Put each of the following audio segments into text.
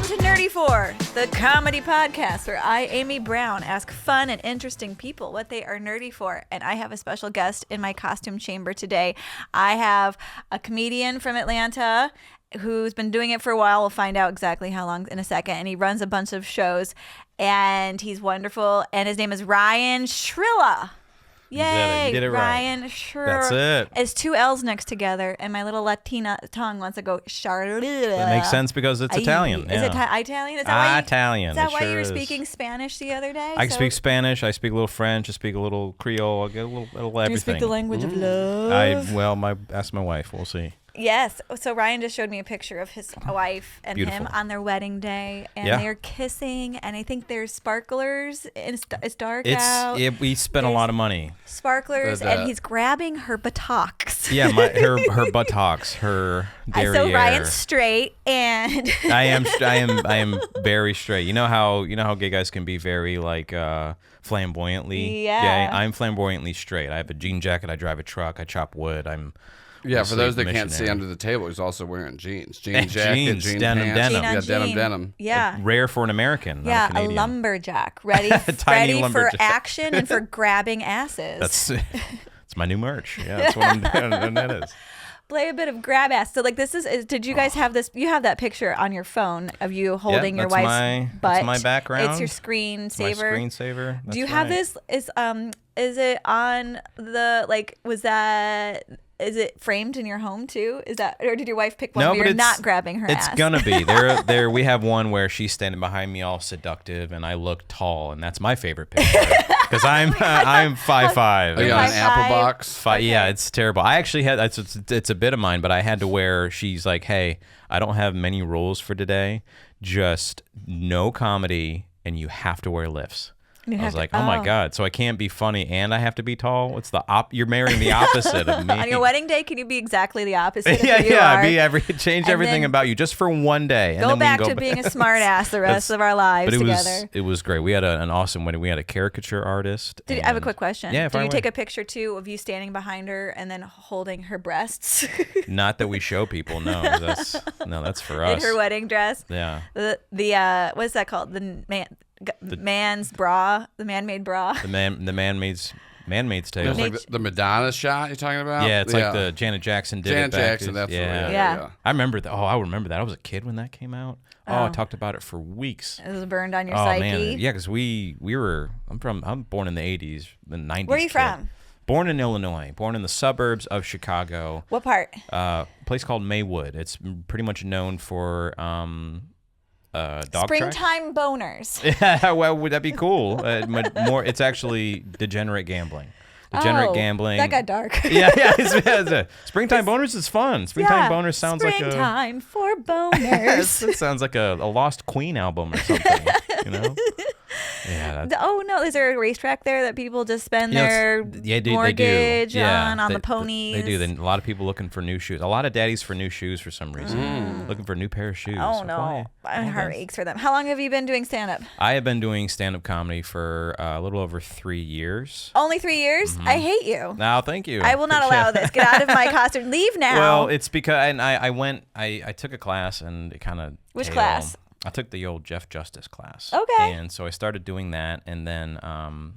to Nerdy For, the comedy podcast where I, Amy Brown, ask fun and interesting people what they are nerdy for. And I have a special guest in my costume chamber today. I have a comedian from Atlanta who's been doing it for a while. We'll find out exactly how long in a second. And he runs a bunch of shows. And he's wonderful. And his name is Ryan Schrilla. Yay, you did it Ryan right. Schrilla. That's it. It's two L's next together, and my little Latina tongue wants to go Schrilla. That makes sense because it's Italian. Is it Italian? Is that Italian. Is that why sure you were is. speaking Spanish the other day? I speak Spanish. I speak a little French. I speak a little Creole. I get a little everything. Do you speak the language of love? Ask my wife. We'll see. Yes. So Ryan just showed me a picture of his wife and Beautiful. him on their wedding day, and they're kissing, and I think there's sparklers. And it's dark out. We spent a lot of money. Sparklers, and he's grabbing her buttocks. Yeah, her buttocks, her derriere. So Ryan's straight, and I am very straight. You know how gay guys can be very like flamboyantly gay. I'm flamboyantly straight. I have a jean jacket. I drive a truck. I chop wood. Yeah, for those that can't see under the table, he's also wearing jeans. Jean jacket, jean denim, pants. denim. Jean on denim. Yeah. Rare for an American. Yeah, not a Canadian. lumberjack. Ready Tiny for lumberjack. action and for grabbing asses. It's my new merch. Yeah, that's what I'm doing. And that is. Play a bit of grab ass. So like this is did you guys have this? You have that picture on your phone of you holding your wife's butt. That's my background. It's your screensaver. My screensaver. Do you have this? Is it on the is it framed in your home too? Is that, or did your wife pick one where you're not grabbing her ass? It's gonna be. There we have one where she's standing behind me all seductive and I look tall, and that's my favorite picture. Because I'm 5'5". Are you on an apple box? Okay. Yeah, it's terrible. I actually had it's a bit of mine, but I had to wear, she's like, hey, I don't have many rules for today. Just no comedy and you have to wear lifts. I was like, oh my God. So I can't be funny and I have to be tall? What's the you're marrying the opposite of me. On your wedding day, can you be exactly the opposite of who you yeah. are? Change everything about you just for one day. And go then back we can to being a smart ass the rest of our lives together. It was great. We had an awesome wedding. We had a caricature artist. I have a quick question. Yeah, Did you take a picture too of you standing behind her and then holding her breasts? Not that we show people. No, that's for us. In her wedding dress. Yeah. The what's that called? The man's bra, the man-made bra. The man-maid's tale. It's like the Madonna shot you're talking about? Yeah, it's like the Janet Jackson did Janet it back. Jackson, that's yeah. I remember that. Oh, I remember that. I was a kid when that came out. Oh, I talked about it for weeks. It was burned on your psyche. Man. Yeah, because I'm born in the 80s, the 90s. Where are you from? Born in Illinois. Born in the suburbs of Chicago. What part? A place called Maywood. It's pretty much known for dog springtime boners. Yeah, well, would that be cool? It's actually degenerate gambling. Gambling. That got dark. Yeah. Springtime boners is fun. Springtime boners sounds like springtime for boners. It sounds like a Lost Queen album or something. You know? Yeah. Oh no! Is there a racetrack there that people just spend their mortgage on the ponies? They do. A lot of people looking for new shoes. A lot of daddies for new shoes for some reason. Looking for a new pair of shoes. Oh no! My heart aches for them. How long have you been doing stand-up? I have been doing stand-up comedy for a little over 3 years. Only 3 years? Mm-hmm. I hate you. No, thank you. I will not allow this. Get out of my costume. Leave now. Well, it's because I took a class and it kind of. Which class? I took the old Jeff Justice class. Okay. And so I started doing that, and then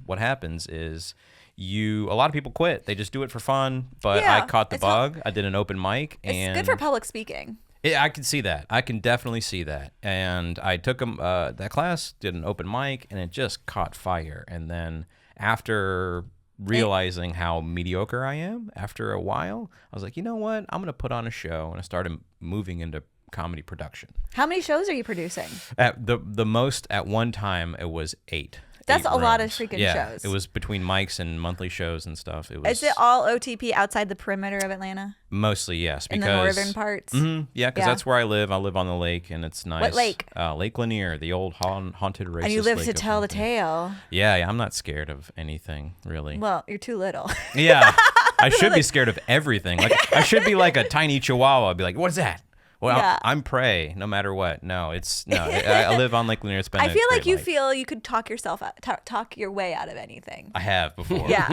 what happens is a lot of people quit. They just do it for fun, but I caught the bug. I did an open mic. It's good for public speaking. I can see that. I can definitely see that. And I took that class, did an open mic, and it just caught fire. And then after realizing how mediocre I am, after a while, I was like, you know what? I'm going to put on a show, and I started moving into comedy production. How many shows are you producing? At the most at one time it was 8. That's a lot of freaking shows. It was between mics and monthly shows and stuff. Is it all OTP outside the perimeter of Atlanta? Mostly, yes. In the northern parts? Mm-hmm, yeah, because that's where I live. I live on the lake, and it's nice. What lake? Lake Lanier, the old haunted racist. And you live lake to tell the tale. Yeah, I'm not scared of anything, really. Well, you're too little. Yeah, I should be scared of everything. Like I should be like a tiny chihuahua. I'd be like, what is that? Well, Yeah. I'm prey no matter what. No, I live on Lake Lanier. It's been I a feel like great you life. feel you could talk yourself out, talk your way out of anything. I have before. Yeah.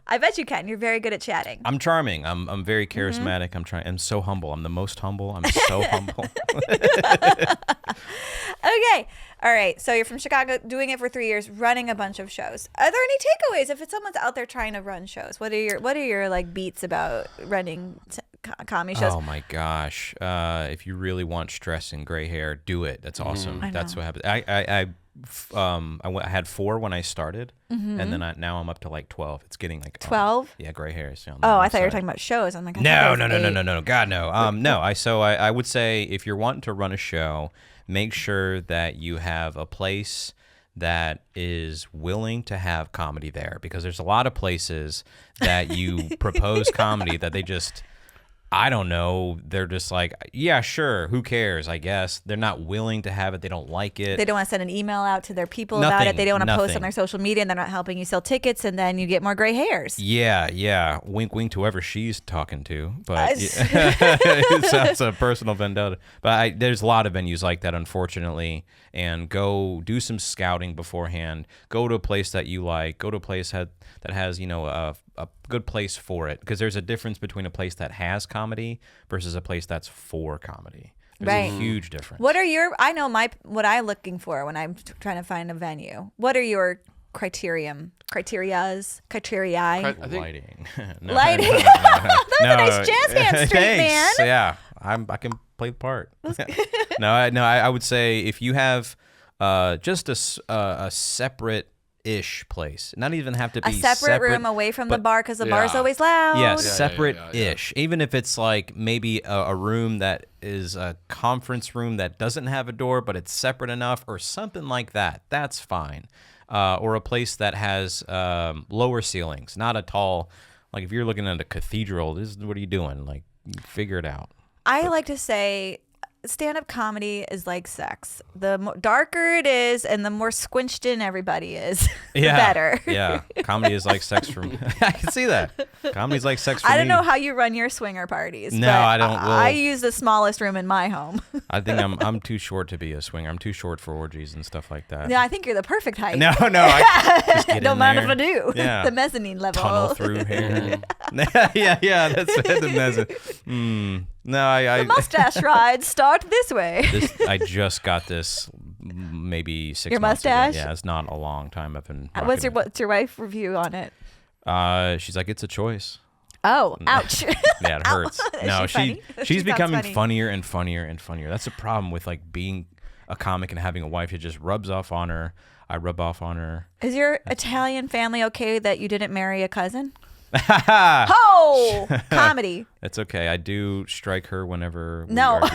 I bet you can. You're very good at chatting. I'm charming. I'm very charismatic. I'm so humble. I'm the most humble. I'm so humble. Okay. All right. So you're from Chicago, doing it for 3 years, running a bunch of shows. Are there any takeaways if it's someone's out there trying to run shows? What are your like beats about running comedy shows? Oh my gosh! If you really want stress and gray hair, do it. That's awesome. That's what happened. I had 4 when I started, and then now I'm up to like 12. It's getting like 12. Yeah, gray hairs. Oh, I thought you were talking about shows. I'm like, no, God, no. No. I would say if you're wanting to run a show, make sure that you have a place that is willing to have comedy there, because there's a lot of places that you propose comedy that they just, I don't know, they're just like, yeah, sure, who cares, I guess. They're not willing to have it. They don't like it. They don't want to send an email out to their people about it. They don't want to post on their social media, and they're not helping you sell tickets, and then you get more gray hairs. Yeah. Wink, wink to whoever she's talking to. But it sounds a personal vendetta. But there's a lot of venues like that, unfortunately. And go do some scouting beforehand. Go to a place that you like. Go to a place that has, a good place for it. Because there's a difference between a place that has comedy versus a place that's for comedy. There's a huge difference. What I'm looking for when I'm trying to find a venue. What are your criterias? Lighting. No. Lighting. That's a nice jazz hand street, Thanks. man. Yeah, I can play the part. I would say if you have just a separate-ish place, not even have to be a separate room away from the bar, because the bar's always loud. Yeah, separate-ish. Even if it's like maybe a room that is a conference room that doesn't have a door, but it's separate enough or something like that, that's fine. Or a place that has lower ceilings, not a tall, like if you're looking at a cathedral, what are you doing? Like, figure it out. I like to say stand-up comedy is like sex. The darker it is and the more squinched in everybody is, the better. Yeah. Comedy is like sex for me. I can see that. Comedy's like sex for me. I don't know how you run your swinger parties. No, but I don't. I use the smallest room in my home. I think I'm too short to be a swinger. I'm too short for orgies and stuff like that. Yeah, I think you're the perfect height. No. I just get Don't in mind there. if I do. Yeah. The mezzanine level. Tunnel through here. yeah. That's the mezzanine. No, The mustache rides start this way. I just got this maybe 6 Your months ago. mustache? Yeah, it's not a long time. I've been. What's rocking your wife review on it? it. She's like, it's a choice. Oh, ouch. Yeah, it hurts. No, she funny? she's She sounds becoming funny. funnier and funnier and funnier. That's the problem with like being a comic and having a wife. It just rubs off on her. I rub off on her. Is your Italian family okay that you didn't marry a cousin? Oh, comedy. That's okay. I do strike her whenever. No, no.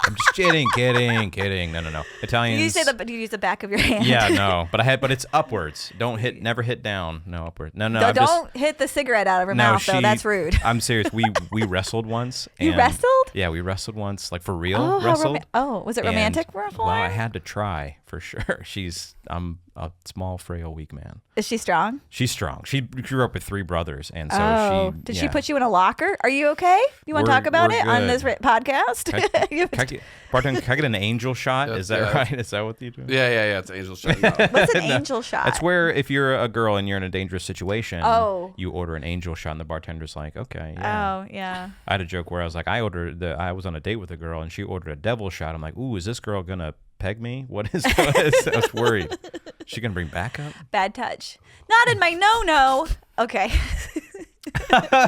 I'm just kidding. No. Italians. Do you use the back of your hand? Yeah, no. But it's upwards. Never hit down. No, upwards. No. Don't hit the cigarette out of her mouth, though. That's rude. I'm serious. We wrestled once. You wrestled? Yeah, we wrestled once. Like for real. Oh, wrestled. was it romantic for her? Well, I had to try for sure. I'm a small, frail, weak man. Is she strong? She's strong. She grew up with 3 brothers, and so Did she put you in a locker? Are you okay? You want to talk about it on this podcast? Barton, can I get an angel shot? Yes, Is that right? Is that what you do? Yeah. It's angel shot. What's an angel shot? It's where if you're a girl and you're in a dangerous situation, you order an angel shot, and the bartender's like, okay, yeah. Oh, yeah. I had a joke where I was like, I was on a date with a girl, and she ordered a devil shot. I'm like, ooh, is this girl gonna peg me? What is this? I was worried. She gonna bring backup? Bad touch. Not in my no. Okay.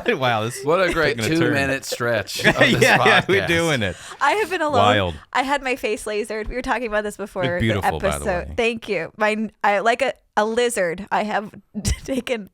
Wow, what a great 2-minute stretch. Of this yeah, podcast. we're doing it. I have been alone. Wild. I had my face lasered. We were talking about this before It's beautiful, the episode. by the way. Thank you. I like a lizard. I have taken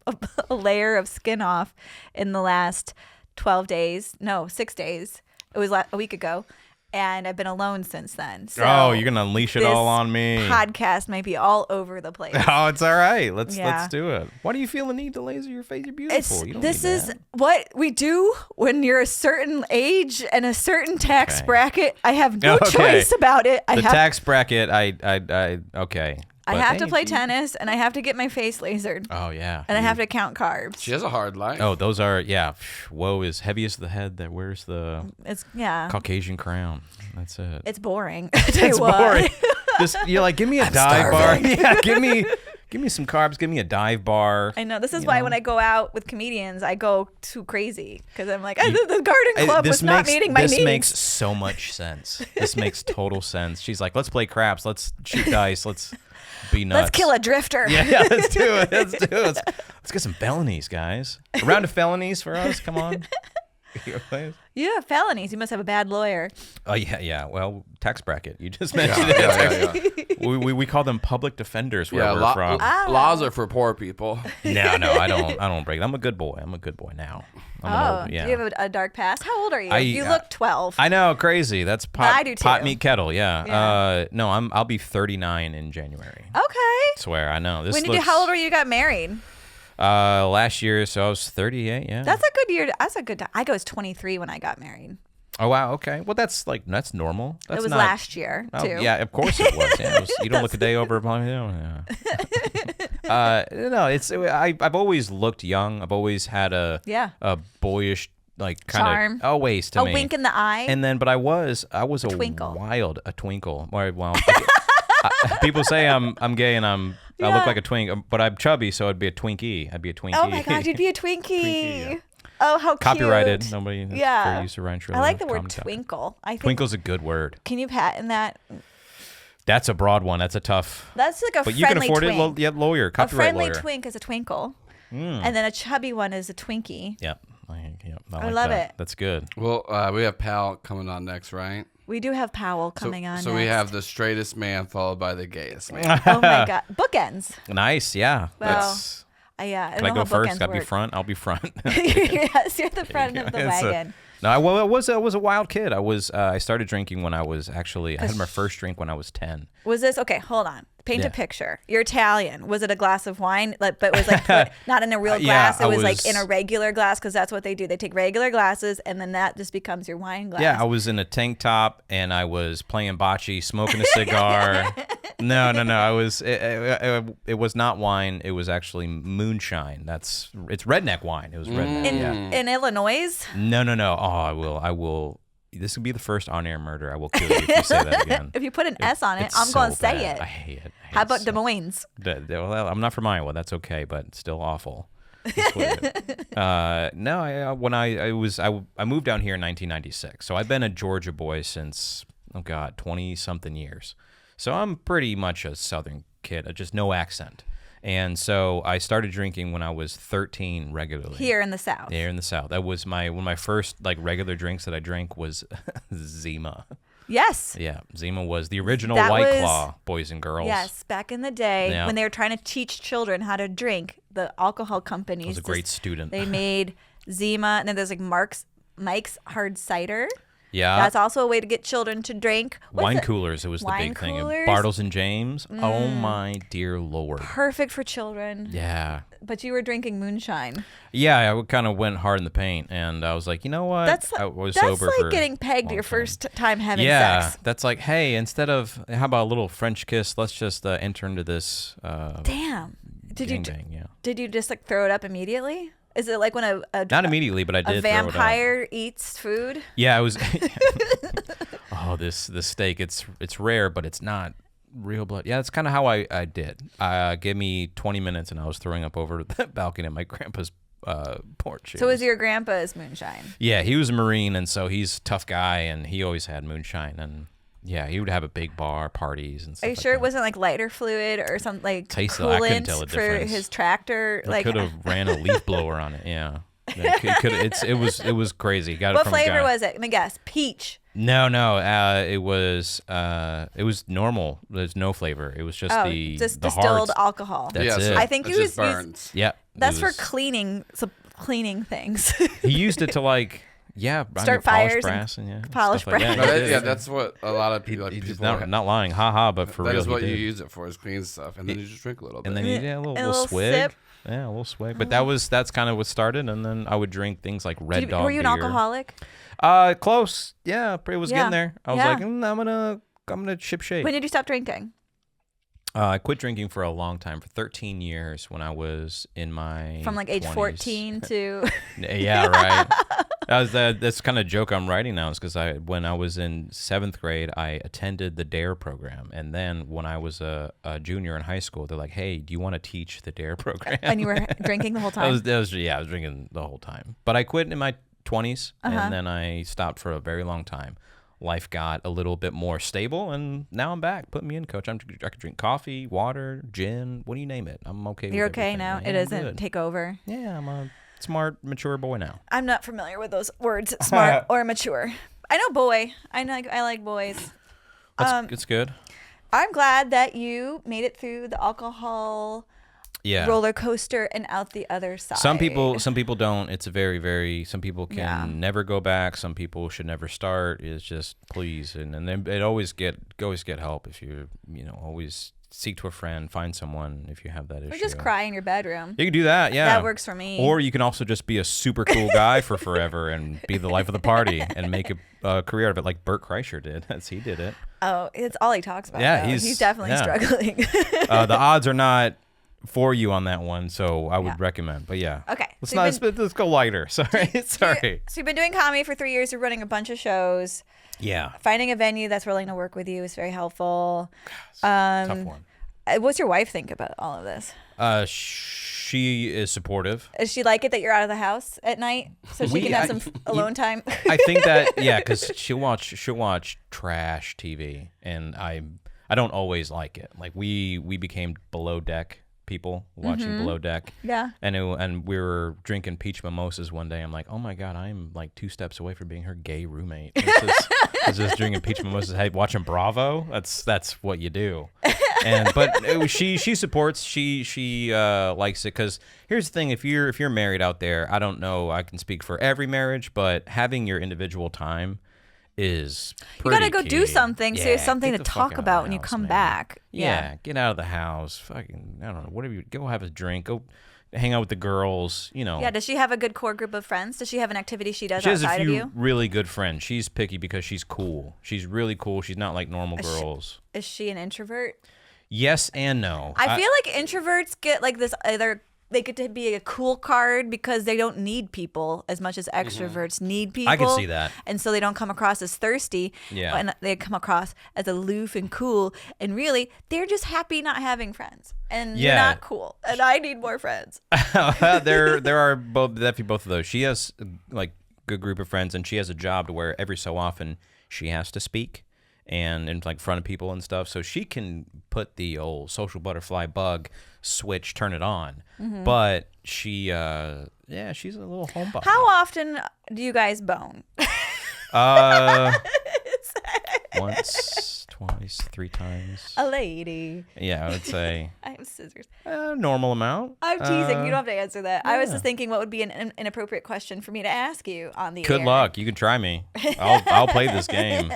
a layer of skin off in the last 12 days. No, 6 days. It was a week ago. And I've been alone since then. So you're gonna unleash it all on me. Podcast might be all over the place. Oh, it's all right. Let's do it. Why do you feel the need to laser your face? You're beautiful. This is what we do when you're a certain age and a certain tax bracket. I have no choice about it. Tax bracket. Okay. I have to play tennis, and I have to get my face lasered. Oh, yeah. And I have to count carbs. She has a hard life. Oh, those are, yeah. Woe is heavy as the head that wears the Caucasian crown. That's it. It's boring. It's boring. Just, you're like, give me a dive bar. Yeah, give me some carbs. Give me a dive bar. I know. This is why when I go out with comedians, I go too crazy because I'm like, the garden club was not meeting my needs. This makes so much sense. This makes total sense. She's like, let's play craps. Let's shoot dice. Let's be nuts. Let's kill a drifter. Yeah, let's do it. Let's get some felonies, guys. A round of felonies for us. Come on. Yeah, felonies. You must have a bad lawyer. Oh, yeah. Well, tax bracket. You just mentioned it. Yeah. We call them public defenders where we're from. Laws are for poor people. No, I don't break it. I'm a good boy. I'm a good boy now. Do you have a dark past? How old are you? You look 12. I know, crazy. That's I do too. Pot meet kettle. Yeah. No, I'll be 39 in January. Okay. Swear, I know. How old were you got married? Last year, so I was 38. Yeah. That's a good year. That's a good time. I was 23 when I got married. Oh wow. Okay. Well, that's normal. It was last year too. Yeah, of course it was. Yeah, you don't look a day over. Yeah. No, I've always looked young. I've always had a boyish kind charm. Of always to me. A wink in the eye. And then, but I was a twinkle. A twinkle. Well, people say I'm gay and I look like a twink, but I'm chubby, so I'd be a Twinkie. I'd be a Twinkie. Oh my God, you'd be a Twinkie. Twinkie, yeah. Oh, how cute. Copyrighted. Nobody. Fair use of Ryan Schrilla. I like the word twinkle. I think twinkle's a good word. Can you patent that? That's a broad one. That's a tough. That's like a but friendly you can afford twink. it. Lawyer, copyright lawyer. A friendly twink is a twinkle, and then a chubby one is a Twinkie. Yep. I love it. That's good. Well, we have Pal coming on next, right? We do have Powell coming on. So next. We have the straightest man followed by the gayest man. Oh my God, bookends. Nice, yeah. Well, I Can I go first? Gotta be front. I'll be front. Yes, you're the front of the wagon. No, I was a wild kid. I started drinking when I had my first drink when I was 10. Was this okay? Hold on. Paint a picture. You're Italian. Was it a glass of wine? But it was put, not in a real glass. It was in a regular glass because that's what they do. They take regular glasses and then that just becomes your wine glass. Yeah, I was in a tank top and I was playing bocce, smoking a cigar. No. It was not wine. It was actually moonshine. It's redneck wine. It was redneck. In Illinois? No. Oh, I will. This would be the first on-air murder. I will kill you if you say that again. If you put an S on it, I'm going to say it. I hate it. How about Des Moines? Well, I'm not from Iowa. That's okay, but it's still awful. I moved down here in 1996, so I've been a Georgia boy since 20-something years. So I'm pretty much a Southern kid, just no accent. And so I started drinking when I was 13 regularly. Here in the South. Here in the South. That was one of my first regular drinks that I drank was Zima. Yes. Yeah, Zima was the original White Claw, boys and girls. Yes, back in the day when they were trying to teach children how to drink, the alcohol companies. I was a great student. They made Zima, and then there's Mike's Hard Cider. Yeah. That's also a way to get children to drink. Wine coolers, it was the big thing. Bartles and James. Oh my dear Lord. Perfect for children. Yeah. But you were drinking moonshine. Yeah, I kind of went hard in the paint, and I was like, you know what? I was sober That's like getting pegged your first time having sex. Yeah, that's like, hey, instead of, how about a little French kiss, let's just enter into this Damn. Did you just throw it up immediately? Is it like when not immediately, but I did. A vampire eats food? Yeah, I was. Oh, this steak. It's rare, but it's not real blood. Yeah, that's kind of how I did. Give me 20 minutes, and I was throwing up over the balcony at my grandpa's porch. So was your grandpa's moonshine? Yeah, he was a Marine, and so he's a tough guy, and he always had moonshine, and. Yeah, he would have a big bar, parties, and stuff. Are you sure it wasn't lighter fluid or something coolant for his tractor? I could have ran a leaf blower on it. Yeah, it was crazy. What flavor was it? Let me guess. Peach. No. It was normal. There's no flavor. It was just the distilled alcohol. That's it. I think it burns. Yeah, that's for cleaning things. He used it to start fires brass and polish brass. Yeah, that's what a lot of people. He's not lying, haha. But for real, that is what you use it for, is clean stuff, and then you just drink a little bit, and then a little swig. Sip. Yeah, a little swig. But that's kind of what started, and then I would drink things like Red Dog. Were you an alcoholic? Close. Yeah, it was getting there. I was like, I'm gonna ship shape. When did you stop drinking? I quit drinking for a long time, for 13 years when I was in my From like age 20s. 14 to... Yeah, right. That's kind of joke I'm writing now is because when I was in 7th grade, I attended the DARE program. And then when I was a junior in high school, they're like, hey, do you want to teach the DARE program? And you were drinking the whole time? I was drinking the whole time. But I quit in my 20s, and then I stopped for a very long time. Life got a little bit more stable, and now I'm back. Put me in, coach. I could drink coffee, water, gin, what do you name it? I'm okay with it. You're okay now? Yeah, it doesn't take over? Yeah, I'm a smart, mature boy now. I'm not familiar with those words, smart or mature. I know boy. I like boys. It's good. I'm glad that you made it through the alcohol roller coaster and out the other side. Some people don't. It's a very, very. Some people can never go back. Some people should never start. It's just please, and then it always get help if you always seek to a friend, find someone if you have that issue. Or just cry in your bedroom. You can do that. Yeah, that works for me. Or you can also just be a super cool guy for forever and be the life of the party and make a career out of it, like Bert Kreischer did. He did it. Oh, it's all he talks about. Yeah, though. He's definitely struggling. The odds are not for you on that one, so I would recommend. But yeah, okay. Let's go lighter. Sorry. So you've been doing comedy for 3 years. You're running a bunch of shows. Yeah. Finding a venue that's willing to work with you is very helpful. Tough one. What's your wife think about all of this? She is supportive. Does she like it that you're out of the house at night so she can have some alone time? I think that because she'll watch trash TV, and I don't always like it. Like we became Below Deck people watching Below Deck. Yeah. And we were drinking peach mimosas one day. I'm like, oh my God, I'm like 2 steps away from being her gay roommate. It's just drinking peach mimosas. Hey, watching Bravo. That's what you do. But she supports. She likes it because here's the thing: if you're married out there, I don't know. I can speak for every marriage, but having your individual time is pretty you gotta go do something so you have something to the talk fuck out about of when the you house, come man. back. Yeah, get out of the house. Fucking, I don't know. Whatever. Go have a drink. Go hang out with the girls. Yeah. Does she have a good core group of friends? Does she have an activity she does she has outside a of few you? really good friends. She's picky because she's cool. She's really cool. She's not like normal girls. Is she an introvert? Yes and no. I feel like introverts get like this either they get to be a cool card because they don't need people as much as extroverts need people. I can see that. And so they don't come across as thirsty. Yeah. And they come across as aloof and cool. And really, they're just happy not having friends. And you're not cool. And I need more friends. There are definitely both of those. She has like good group of friends, and she has a job to where every so often she has to speak and in like front of people and stuff, so she can put the old social butterfly bug switch, turn it on. But she she's a little homebody. How often do you guys bone? Once, twice, 3 times. A lady. Yeah, I would say I have scissors. normal amount. I'm teasing. You don't have to answer that. I was just thinking what would be an inappropriate question for me to ask you on the air. Good luck. You can try me. I'll play this game.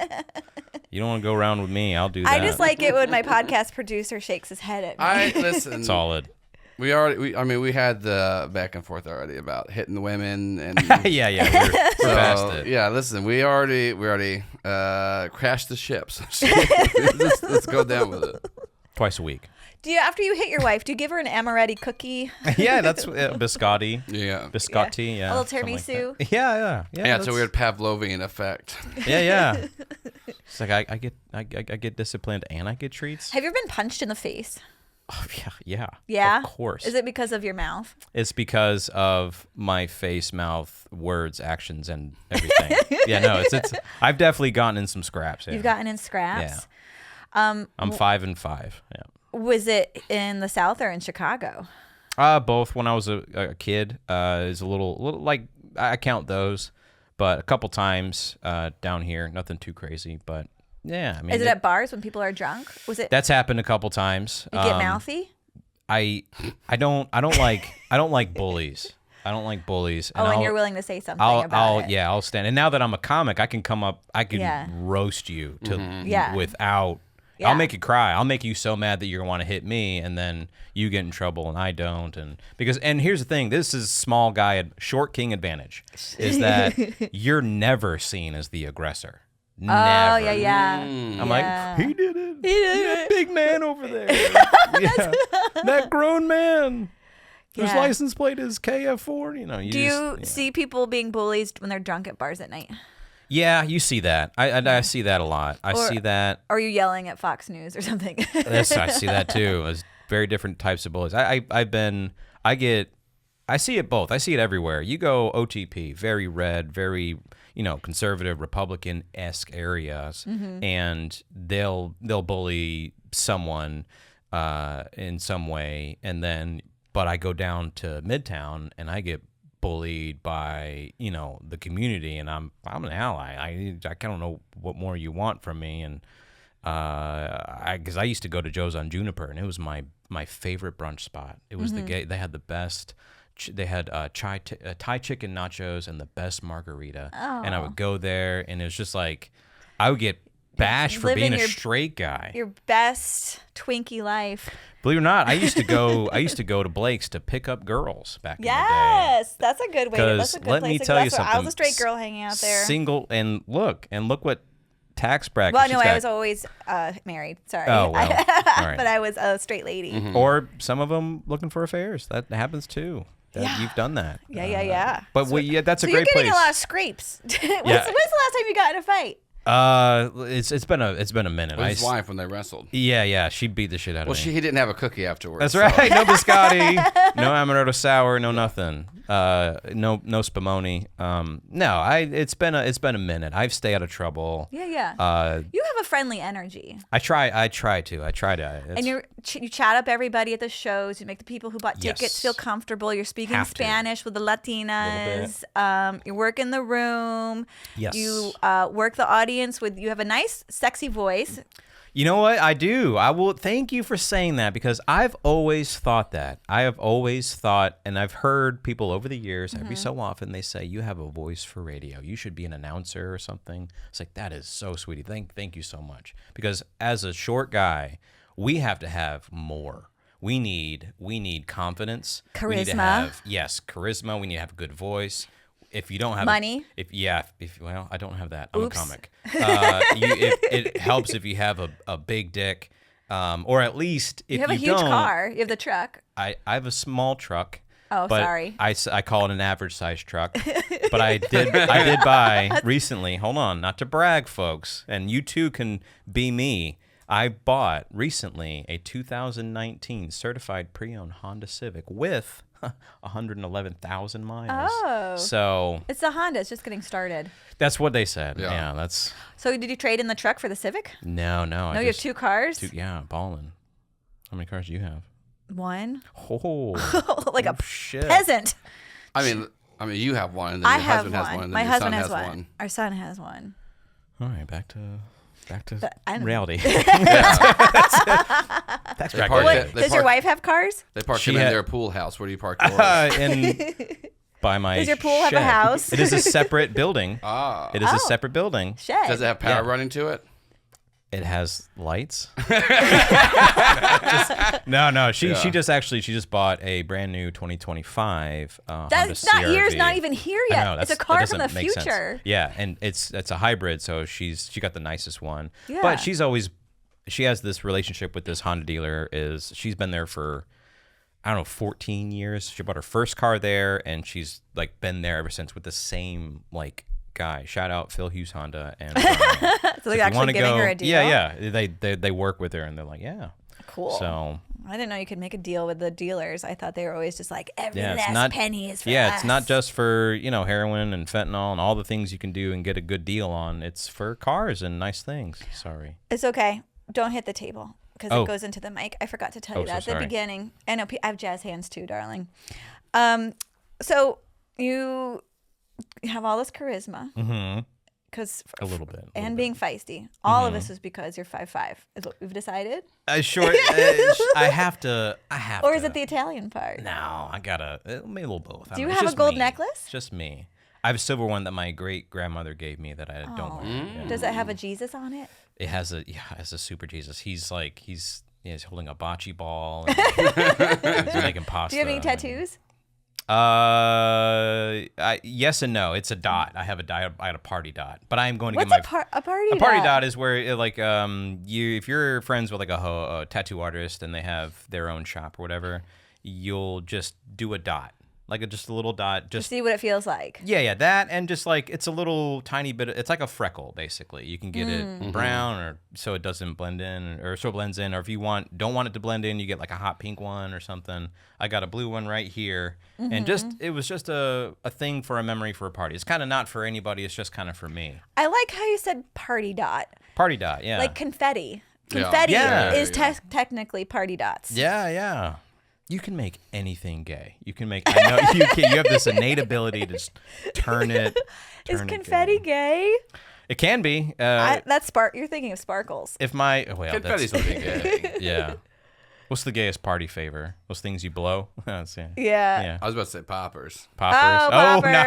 You don't want to go around with me. I'll do that. I just like it when my podcast producer shakes his head at me. Listen. Solid. We had the back and forth already about hitting the women and yeah, we're past it. Yeah, listen, we already crashed the ships. Let's go down with it. Twice a week. Do you, after you hit your wife, do you give her an amaretti cookie? Yeah, that's biscotti. Yeah. Biscotti, yeah. A little tiramisu? Like yeah. Yeah, it's a weird Pavlovian effect. Yeah. It's like I get disciplined and I get treats. Have you ever been punched in the face? Oh, yeah. Yeah? Of course. Is it because of your mouth? It's because of my face, mouth, words, actions, and everything. Yeah, no, it's. I've definitely gotten in some scraps. Yeah. You've gotten in scraps? Yeah. I'm 5-5. Yeah. Was it in the South or in Chicago? Both. When I was a kid, is a little like I count those, but a couple times down here, nothing too crazy, but. Yeah, I mean, is it at bars when people are drunk? Was it? That's happened a couple times. You get mouthy? I don't like bullies. I don't like bullies. And you're willing to say something about it. Yeah, I'll stand. And now that I'm a comic, I can come up. I can roast you without. Yeah. I'll make you cry. I'll make you so mad that you're gonna want to hit me, and then you get in trouble, and I don't. And here's the thing: this is small guy, short king advantage, is that you're never seen as the aggressor. Never. Oh, yeah. I'm like, he did it. that big man over there. Yeah. That grown man whose Yeah. license plate is KF4. You know. Do you see people being bullied when they're drunk at bars at night? Yeah, you see that. I see that a lot. I see that. Or are you yelling at Fox News or something? I see that too. There's very different types of bullies. I see it both. I see it everywhere. You go OTP, very red, very conservative, Republican-esque areas, and they'll bully someone in some way, but I go down to Midtown and I get bullied by the community, and I'm an ally. I don't know what more you want from me, and because I used to go to Joe's on Juniper, and it was my favorite brunch spot. It was they had the best. They had Thai chicken nachos and the best margarita, and I would go there, and it was just like I would get bashed for being a straight guy. Your best Twinkie life. Believe it or not, I used to go to Blake's to pick up girls back in the day. Yes, that's a good way. That's a good let place me to tell go. you So something. I was a straight girl hanging out there. Single and look what tax bracket. Well, she's no, I got. was always married. Sorry. Oh, well. All right. But I was a straight lady. Or some of them looking for affairs. That happens too. You've done that. Yeah. But that's a So great you're getting place. a lot of scrapes. When's the last time you got in a fight? It's been a minute. With his wife when they wrestled. Yeah, she beat the shit out of me. He didn't have a cookie afterwards. That's right. No biscotti, no amaretto sour, no nothing. No spumoni. No, it's been a minute. I've stayed out of trouble. Yeah. You have a friendly energy. I try to. And you chat up everybody at the shows. You make the people who bought tickets Yes. feel comfortable. You're speaking Have to. Spanish with the Latinas. You work in the room. Yes. You work the audience with. You have a nice, sexy voice. You know what? I do. I will thank you for saying that, because I've always thought that. I have always thought, and I've heard people over the years, every so often, they say, you have a voice for radio. You should be an announcer or something. It's like, that is so sweetie. Thank you so much. Because as a short guy, we have to have more. We need confidence. Charisma. We need to have, charisma. We need to have a good voice. If you don't have money, well, I don't have that. I'm Oops. a comic. It helps if you have a big dick, or at least if you have a huge car. You have the truck. I have a small truck. Oh, but sorry. I call it an average size truck. But I did buy recently. Hold on, not to brag, folks, and you too can be me. I bought recently a 2019 certified pre-owned Honda Civic with 111,000 miles. Oh. So It's the Honda. It's just getting started. that's what they said. Yeah. Yeah, that's So did you trade in the truck for the Civic? no. No, you have two cars? Ballin'. How many cars do you have? One. Oh, Like a shit. peasant. I mean, you have one, and then I your have husband one. has one, and then My your husband son has has one. Our son has one. All right, back to I don't- reality. That's They park right. it. They Does your park- wife have cars? They park She him in had- their pool house. Where do you park yours? By my Does your pool have a shed. house? It is a separate building. Ah. It is a Oh. separate building. Shed. Does it have power Yeah. running to it? It has lights. No. She just bought a brand new 2025 Honda That's not CR-V. year's not even here I yet. know, It's a that car from the doesn't make sense. future. Yeah, and it's a hybrid, so she got the nicest one. Yeah. But she has this relationship with this Honda dealer. She's been there for, I don't know, 14 years. She bought her first car there, and she's like been there ever since with the same guy. Shout out Phil Hughes Honda. And So they're actually giving her a deal? Yeah. They work with her, and they're like, yeah. Cool. So I didn't know you could make a deal with the dealers. I thought they were always just like, every yeah, last it's not penny is for yeah, us. it's not just for heroin and fentanyl and all the things you can do and get a good deal on. It's for cars and nice things. Sorry. It's okay. Don't hit the table because Oh. it goes into the mic. I forgot to tell you Oh, that so at the sorry. beginning. I know I have jazz hands too, darling. So you have all this charisma Mm-hmm. because A little bit. and being feisty. All of this is because you're 5'5" is what we've decided. Short. I have to. Or is it the Italian part? No, I gotta. Maybe a little both. I Do don't you know. It's have a just gold me. necklace? It's just me. I have a silver one that my great grandmother gave me that I don't wear. Yeah. Does it have a Jesus on it? It has a super Jesus. He's holding a bocce ball. And he's making pasta. Do you have any tattoos? Yes and no. It's a dot. I had a party dot, but I am going to What's get a party dot? A party dot is where if you're friends with like a tattoo artist and they have their own shop or whatever, you'll just do a dot. Like just a little dot, just to see what it feels like. Yeah, that, and just like it's a little tiny bit. It's like a freckle, basically. You can get it brown, or so it doesn't blend in, or so it blends in. Or if you don't want it to blend in, you get like a hot pink one or something. I got a blue one right here, and it was just a thing for a memory for a party. It's kind of not for anybody. It's just kind of for me. I like how you said party dot. Party dot, yeah. Like confetti. Confetti is technically party dots. Yeah. You can make anything gay. You can make. I know you can. You have this innate ability to just turn it. Is confetti gay? It can be. That's You're thinking of sparkles. Confetti's pretty gay. Yeah. What's the gayest party favor? Those things you blow? Yeah. I was about to say poppers. Poppers. Oh, poppers. Wow.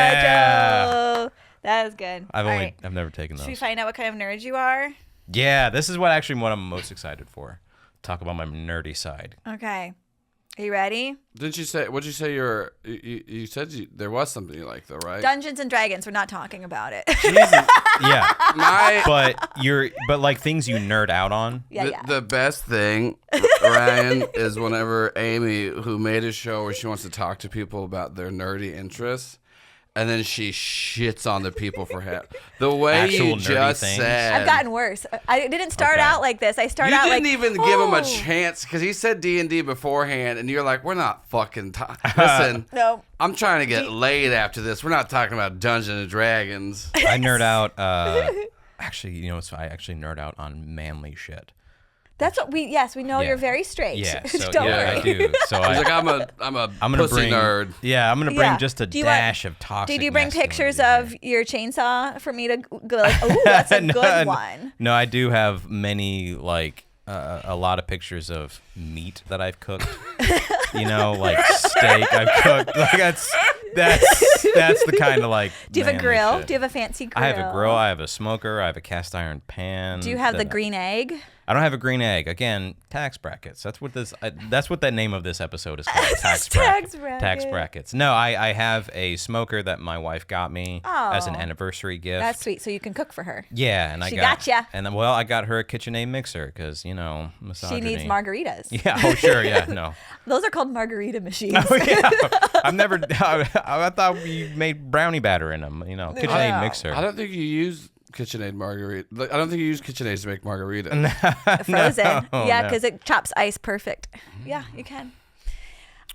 Yeah. Joe. That is good. I've never taken those. Should we find out what kind of nerd you are? Yeah, this is what I'm most excited for. Talk about my nerdy side. Okay. Are you ready? What'd you say you said there was something you like though, right? Dungeons and Dragons. We're not talking about it. Jesus. Yeah. But like things you nerd out on. Yeah. The best thing, Ryan, is whenever Amy, who made a show where she wants to talk to people about their nerdy interests, and then she shits on the people for the way Actual you nerdy just things. said. I've gotten worse. I didn't start out like this. I started out like, you didn't even give him a chance because he said D&D beforehand, and you're like, we're not fucking listen. No. I'm trying to get laid after this. We're not talking about Dungeons and Dragons. I nerd out. Actually, I actually nerd out on manly shit. That's what we know. You're very straight. Yeah, so Don't yeah, worry. I do. So He's like, I'm a pussy nerd. Yeah, I'm gonna bring just a dash of toxic. Did you bring pictures masculinity of your chainsaw for me to go like, oh, that's a good one? No, I do have many a lot of pictures of meat that I've cooked. Like steak I've cooked. Like that's the kind of like. Do you have a grill? Shit. Do you have a fancy grill? I have a grill. I have a smoker. I have a cast iron pan. Do you have the green egg? I don't have a green egg. Again, tax brackets. That's what the name of this episode is called. Tax brackets. No, I have a smoker that my wife got me as an anniversary gift. That's sweet. So you can cook for her. Yeah, and she gotcha. And then, I got her a KitchenAid mixer because misogyny. She needs margaritas. Yeah. Oh, sure. Yeah. No. Those are called margarita machines. Oh, yeah. I've never. I thought you made brownie batter in them. KitchenAid mixer. I don't think you use KitchenAid margarita. I don't think you use KitchenAid to make margarita. Frozen. Yeah, because it chops ice perfect. Yeah, you can.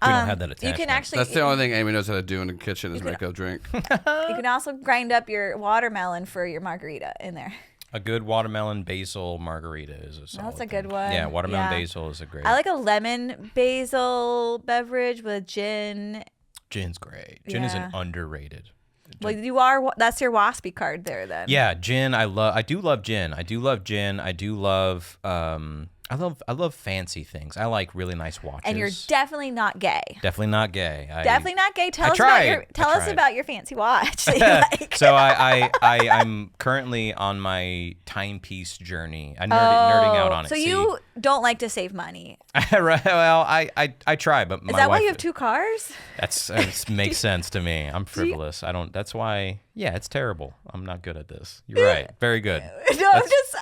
We don't have that attachment. You can actually. That's the only thing Amy knows how to do in the kitchen is make a drink. You can also grind up your watermelon for your margarita in there. A good watermelon basil margarita is a solid That's a good one. Yeah, watermelon basil is a great. I like a lemon basil beverage with gin. Gin's great. Gin is an underrated. Well, that's your waspy card there then. Yeah, gin. I do love gin. I love fancy things. I like really nice watches. And you're definitely not gay. Definitely not gay. Definitely not gay. Tell us about your fancy watch that you like. So I'm currently on my timepiece journey. I'm nerding out on it. So you don't like to save money. Well, I try, but is that why you have 2 cars? That makes sense to me. I'm frivolous. I don't. That's why. Yeah, it's terrible. I'm not good at this. You're right. Very good. No, I'm just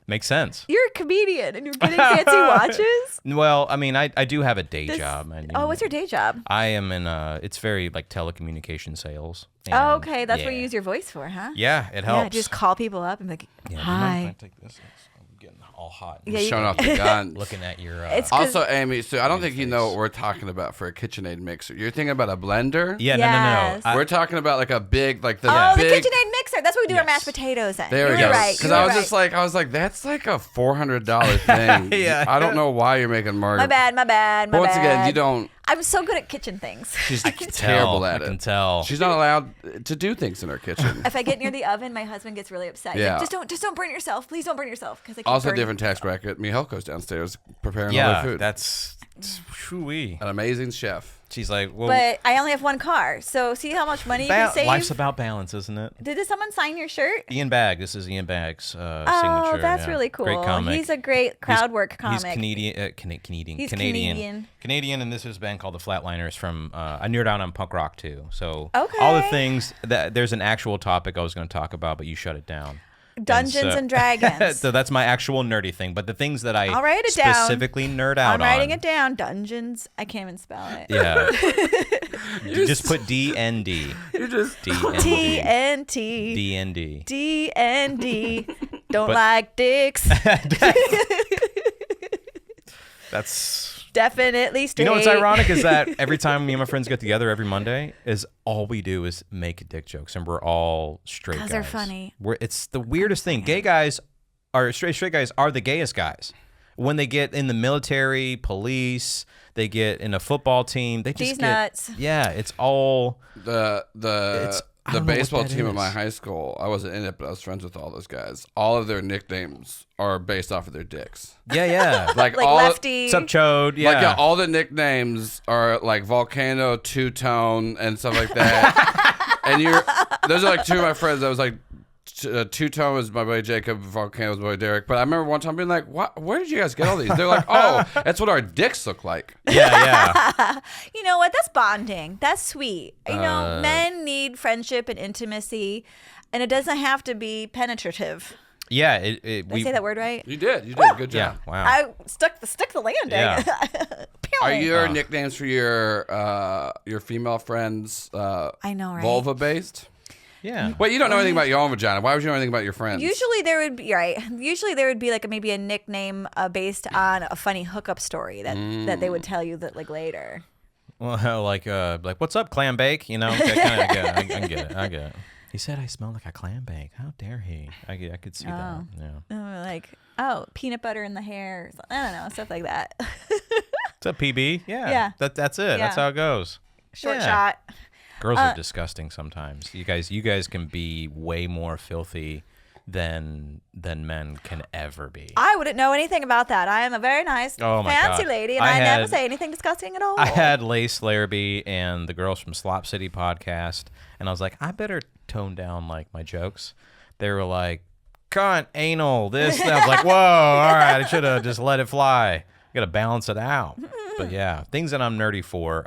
makes sense. You're a comedian and you're getting fancy watches. Well, I mean, I do have a day job. What's your day job? I am in it's very like telecommunication sales. Oh, okay. That's what you use your voice for, huh? Yeah, it helps. Yeah, just call people up and be like, hi. Do you mind if I take this? I'm getting all hot. Yeah, showing off the gun. Looking at your. Also, Amy, so I don't think you know what we're talking about for a KitchenAid mixer. You're thinking about a blender? Yeah, yes. no. We're talking about like a big, like the the big. KitchenAid mixer. That's what we do our mashed potatoes in. There we You're go. right. Because I was like, that's like a $400 thing. Yeah. I don't know why you're making margarita. My bad. But once again, you don't. I'm so good at kitchen things. She's terrible at it. I can tell. She's not allowed to do things in her kitchen. If I get near the oven, my husband gets really upset. He's Yeah. like, just don't burn yourself. Please don't burn yourself. Also, different tax bracket. Mihelko's downstairs preparing all their food. That's Shoo-wee. An amazing chef. She's like, well, But I only have one car, so see how much money you can save? life's about balance, isn't it? Did someone sign your shirt? Ian Bagg. This is Ian Bagg's signature. Oh, that's really cool. Great comic. He's a great crowd work comic. He's Canadian. He's Canadian. Canadian, and this is a band called the Flatliners from. I nerd out on punk rock too. So Okay. all the things that there's an actual topic I was going to talk about, but you shut it down. Dungeons and Dragons. So that's my actual nerdy thing. But the things that I'll write it down. specifically nerd out I'm writing on. it down. Dungeons. I can't even spell it. Yeah. You just put DND. You just TNT. DND. DND. Don't like dicks. That's. Definitely straight. You know what's ironic is that every time me and my friends get together every Monday, is all we do is make dick jokes, and we're all straight guys. Because they're funny. It's the weirdest thing. Gay guys are straight guys are the gayest guys. When they get in the military, police, they get in a football team, they just These get nuts. Yeah, it's all the I don't know what baseball that team at is. my high school. I wasn't in it, but I was friends with all those guys. All of their nicknames are based off of their dicks. yeah. Like Like all lefty. Sup chode, yeah. Like all the nicknames are like Volcano, Two Tone, and stuff like that. And those are like two of my friends. I was like, Two Tone was my buddy Jacob, Volcano was my buddy Derek. But I remember one time being like, "What? Where did you guys get all these?" They're like, "Oh, that's what our dicks look like." yeah. You know what? That's bonding. That's sweet. You know, men need friendship and intimacy, and it doesn't have to be penetrative. Yeah, Did I say that word right? You did. Good Yeah, job. wow. I stuck the landing. Yeah. Are your nicknames for your female friends I know, right? vulva based? Yeah. Wait, you don't know anything about your own vagina. Why would you know anything about your friends? Usually there would be Usually there would be like maybe a nickname based on a funny hookup story that they would tell you that like later. Well, like what's up, clam bake? You know, I get it. He said I smell like a clam bake. How dare he? I could see that. Yeah. Like, peanut butter in the hair. I don't know, stuff like that. What's up, PB? Yeah. Yeah. That's it. Yeah. That's how it goes. Short Yeah. shot. Girls are disgusting sometimes. You guys can be way more filthy than men can ever be. I wouldn't know anything about that. I am a very nice, Oh my fancy God. lady, and I I never had- say anything disgusting at all. I had Lace, Larrabee, and the girls from Slop City podcast, and I was like, I better tone down like my jokes. They were like, cunt, anal, this. That. I was like, whoa, all right, I should have just let it fly. Got to balance it out. But yeah, things that I'm nerdy for.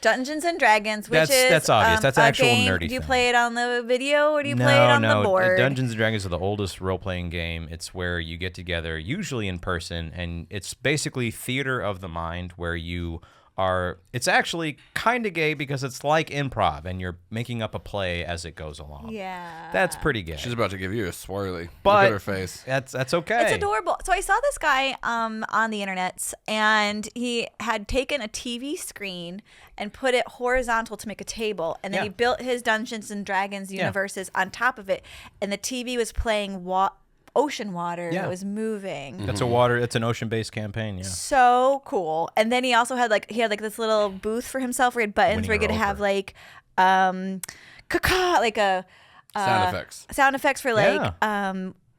Dungeons and Dragons, which That's obvious. That's an a actual game. nerdy Do you thing. play it on the video or do you play it on the board? Dungeons and Dragons are the oldest role-playing game. It's where you get together, usually in person, and it's basically theater of the mind where you are. It's actually kind of gay because it's like improv, and you're making up a play as it goes along. Yeah. That's pretty gay. She's about to give you a swirly. But Look at her face. That's okay. It's adorable. So I saw this guy on the internet, and he had taken a TV screen and put it horizontal to make a table, and then he built his Dungeons and Dragons universes on top of it, and the TV was playing ocean water that was moving. That's it's an ocean-based campaign. Yeah. So cool. And then he also had this little booth for himself where he had buttons where he could have like caca, like a sound effects for like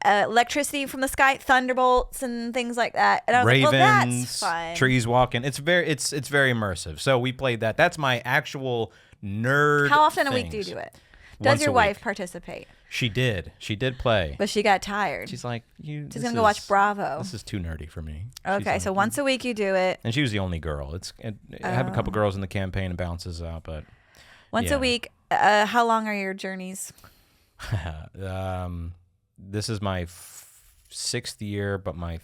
electricity from the sky, thunderbolts and things like that. And I was Ravens, like, well, that's fun. trees walking. It's very immersive. So we played that. That's my actual nerd. How often a week things. do you do it? Does Once your a wife week. participate? She did play. But she got tired. She's like, She's gonna go watch Bravo. This is too nerdy for me. Okay, She's so like, once a week you do it. and she was the only girl. I have a couple girls in the campaign and balances out, but Once yeah. a week. How long are your journeys? this is my 6th year, but my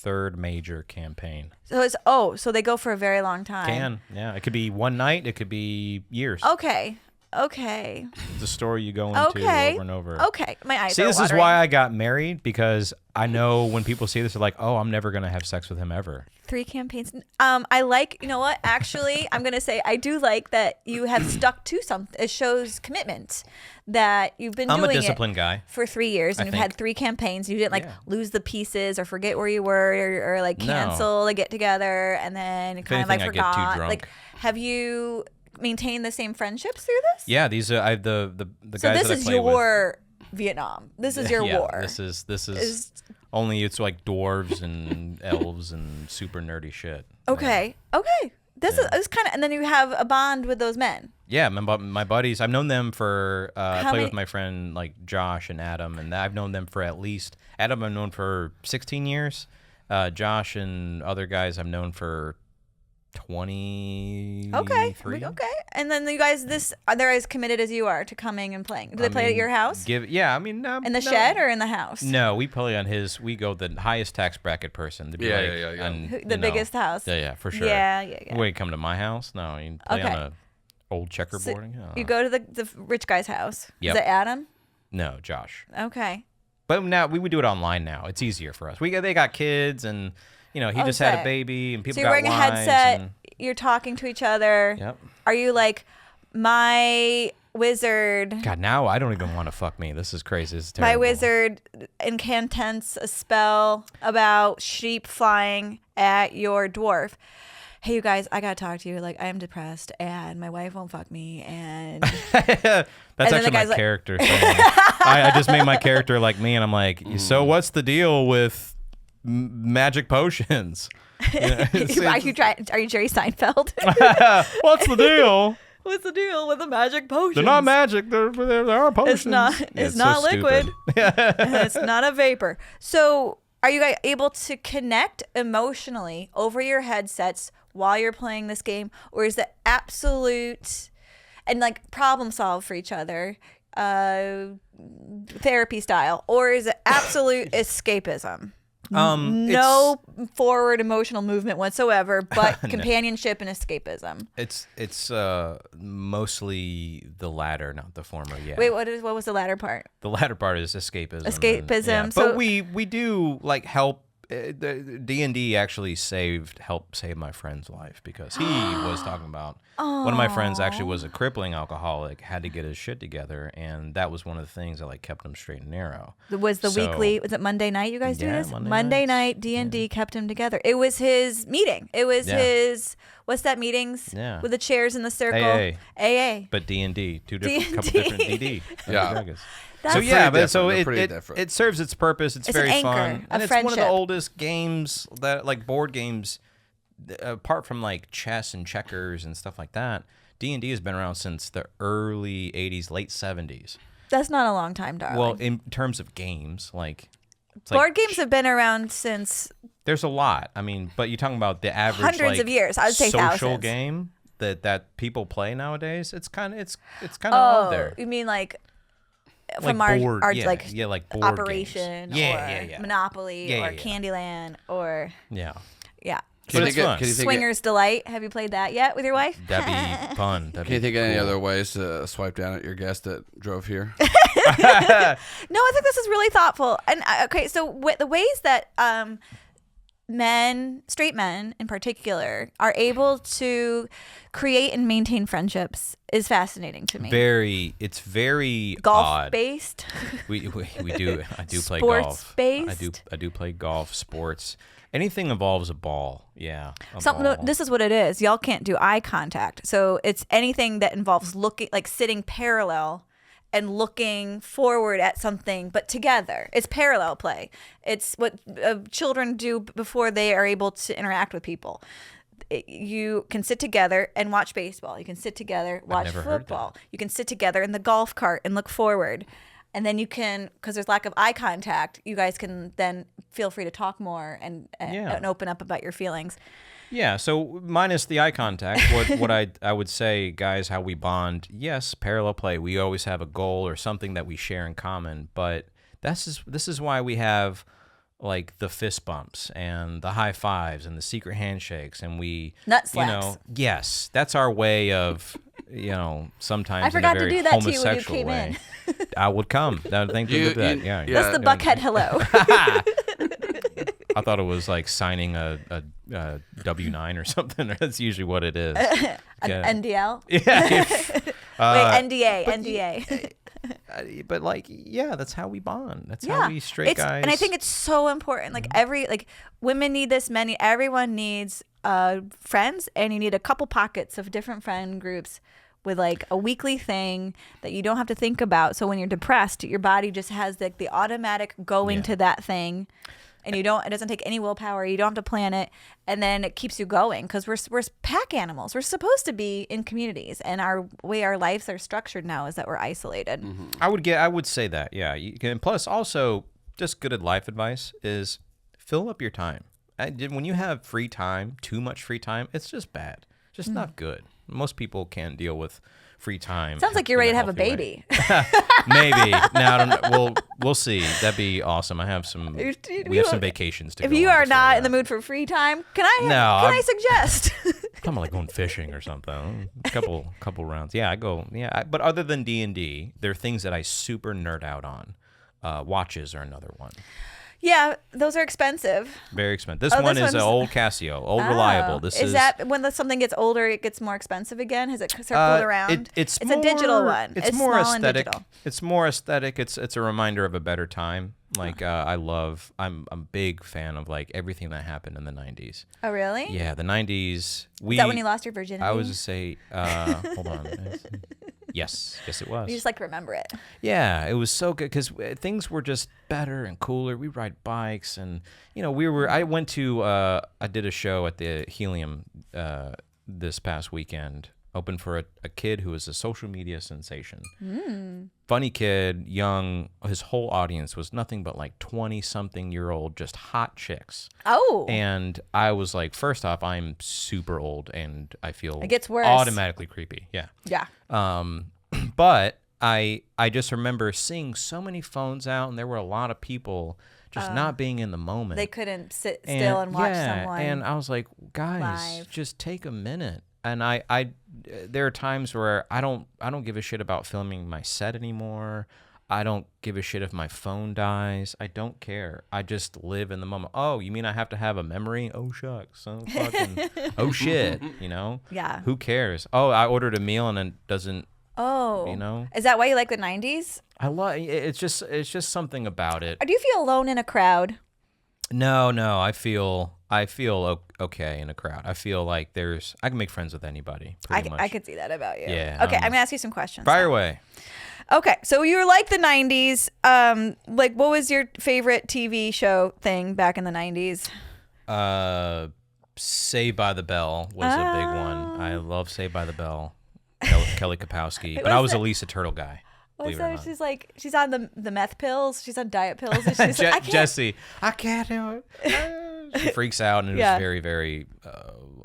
3rd major campaign. So they go for a very long time. It could be one night. It could be years. Okay. It's a story you go into over and over. Okay. My eyes See, are this watering. is why I got married, because I know when people see this, they're like, oh, I'm never going to have sex with him ever. 3 campaigns. I like, you know what? Actually, I'm going to say I do like that you have stuck to something. It shows commitment that you've been doing I'm a disciplined guy. for 3 years, and you've had 3 campaigns. You didn't lose the pieces or forget where you were or like cancel a get together and then kind of like anything, I get too forgot. drunk. Like, have you maintained the same friendships through this? Yeah, these are the So guys this that I is play with. your Vietnam. This is your war. This is Only it's like dwarves and elves and super nerdy shit. Okay. This is kind of, and then you have a bond with those men. Yeah, my buddies. I've known them for. I play many- with my friend like Josh and Adam, and I've known them for at least Adam. I've known for 16 years. Josh and other guys I've known for 23. Okay. And then you guys, they're as committed as you are to coming and playing. Do they play at your house? In In the shed or in the house? No, we play on his. We go the highest tax bracket person. To be The biggest house. Yeah, for sure. Yeah. Wait, come to my house? No, you play on a old checkerboarding. So you go to the rich guy's house. Yep. Is it Adam? No, Josh. Okay. But now we do it online now. It's easier for us. They got kids, and he just had a baby, and people. So you're got wearing a wives headset. You're talking to each other. Yep. Are you like my wizard? God, now I don't even want to fuck me. This is crazy. This is My terrible. wizard incantants a spell about sheep flying at your dwarf. Hey, you guys, I gotta talk to you. Like, I am depressed, and my wife won't fuck me, and That's actually my character. I just made my character like me, and I'm like, so what's the deal with magic potions? Are you Jerry Seinfeld? What's the deal? What's the deal with the magic potions? They're not magic. There are potions. It's not. It's not so liquid. stupid. It's not a vapor. So, are you guys able to connect emotionally over your headsets while you're playing this game, or is it absolute and like problem solve for each other, therapy style, or is it absolute escapism? No forward emotional movement whatsoever, but companionship and escapism. It's mostly the latter, not the former. Yeah. Wait, what was the latter part? The latter part is escapism. Escapism. But we do like help. D&D actually helped save my friend's life because he was talking about one of my friends actually was a crippling alcoholic, had to get his shit together, and that was one of the things that like kept him straight and narrow. Was it Monday night you guys do this? Monday night D&D kept him together. It was his meeting. It was his what's that meetings with the chairs in the circle? AA. But D&D, couple different D&D. Yeah. It serves its purpose. It's very an fun, anchor, and a it's one of friendship. the oldest games that like board games, apart from like chess and checkers and stuff like that. D&D has been around since the early '80s, late '70s. That's not a long time, darling. Well, in terms of games, board games have been around since. There's a lot. I mean, but you're talking about the average hundreds of years. I'd say social thousands. game that people play nowadays. It's kind of out there. You mean like Like from our board board Operation games. or Monopoly or yeah. Candyland or Yeah. Can it's you fun. think Swingers Delight. Have you played that yet with your wife? That'd be fun. Can you think of any other ways to swipe down at your guest that drove here? No, I think this is really thoughtful. And okay, so the ways that straight men in particular, are able to create and maintain friendships is fascinating to me. It's very Golf odd. based. We do. I do play Sports golf. based? I do play golf. Sports. Anything involves a ball. Yeah. This is what it is. Y'all can't do eye contact. So it's anything that involves looking, like sitting parallel and looking forward at something, but together. It's parallel play. It's what children do before they are able to interact with people. You can sit together and watch baseball. You can sit together, watch football. You can sit together in the golf cart and look forward. And then you can, because there's lack of eye contact, you guys can then feel free to talk more and open up about your feelings. Yeah, so minus the eye contact, what I would say, guys, how we bond, yes, parallel play. We always have a goal or something that we share in common, but this is why we have like the fist bumps and the high fives and the secret handshakes, and we nut slaps. Yes, that's our way of sometimes I forgot in a to very do that to you when you homosexual came way. in. I would come. Thank you for that. Yeah. That's the buckhead hello. I thought it was like signing a W-9 or something. That's usually what it is. An NDL? Yeah. Wait, NDA. But that's how we bond. That's how we straight guys. And I think it's so important. Like women need this. Everyone needs friends, and you need a couple pockets of different friend groups with like a weekly thing that you don't have to think about. So when you're depressed, your body just has like the automatic going to that thing. And it doesn't take any willpower. You don't have to plan it. And then it keeps you going because we're pack animals. We're supposed to be in communities. And our way our lives are structured now is that we're isolated. Mm-hmm. I would say that, yeah. You can, plus also just good life advice is fill up your time. When you have free time, too much free time, it's just bad. Just not good. Most people can't deal with free time. Sounds like you're ready to have a baby. Maybe. No, I don't know. We'll see. That'd be awesome. We have some vacations to go. If you are not in the mood for free time, can I suggest? I'm like going fishing or something. A couple rounds. Yeah, I go. Yeah, but other than D&D, there are things that I super nerd out on. Watches are another one. Yeah, those are expensive. Very expensive. This one is an old Casio, reliable. This is that when something gets older, it gets more expensive again? Has it circled around? It's a digital one. It's more aesthetic. It's more aesthetic. It's a reminder of a better time. Like I'm a big fan of like everything that happened in the 90s. Oh really? Yeah, the 90s. Is that when you lost your virginity? I was to say, hold on. Yes, it was. You just like remember it. Yeah, it was so good because things were just better and cooler. We ride bikes, and I went to I did a show at the Helium this past weekend. Open for a kid who is a social media sensation. Funny kid, young. His whole audience was nothing but like 20-something-year-old, just hot chicks. Oh. And I was like, first off, I'm super old, and I feel it gets worse. Automatically creepy. Yeah. Yeah. But I just remember seeing so many phones out, and there were a lot of people just not being in the moment. They couldn't sit still and watch someone. And I was like, guys, live. Just take a minute. And there are times where I don't give a shit about filming my set anymore. I don't give a shit if my phone dies. I don't care. I just live in the moment. Oh, you mean I have to have a memory? Oh shucks. Oh fucking. Oh shit. Yeah. Who cares? Oh, I ordered a meal and it doesn't. Oh. Is that why you like the 90s? I love. It's just something about it. Do you feel alone in a crowd? No. I feel okay in a crowd. I feel like I can make friends with anybody. Pretty much. I could see that about you. Yeah. Okay, I'm gonna ask you some questions. Fire away. Okay, so you were like the 90s. Like, what was your favorite TV show thing back in the 90s? Saved by the Bell was a big one. I love Saved by the Bell. Kelly Kapowski. But I was a Lisa Turtle guy. She's on the meth pills. She's on diet pills. And she's like, Jessie, I can't do it. She freaks out, and it was very, very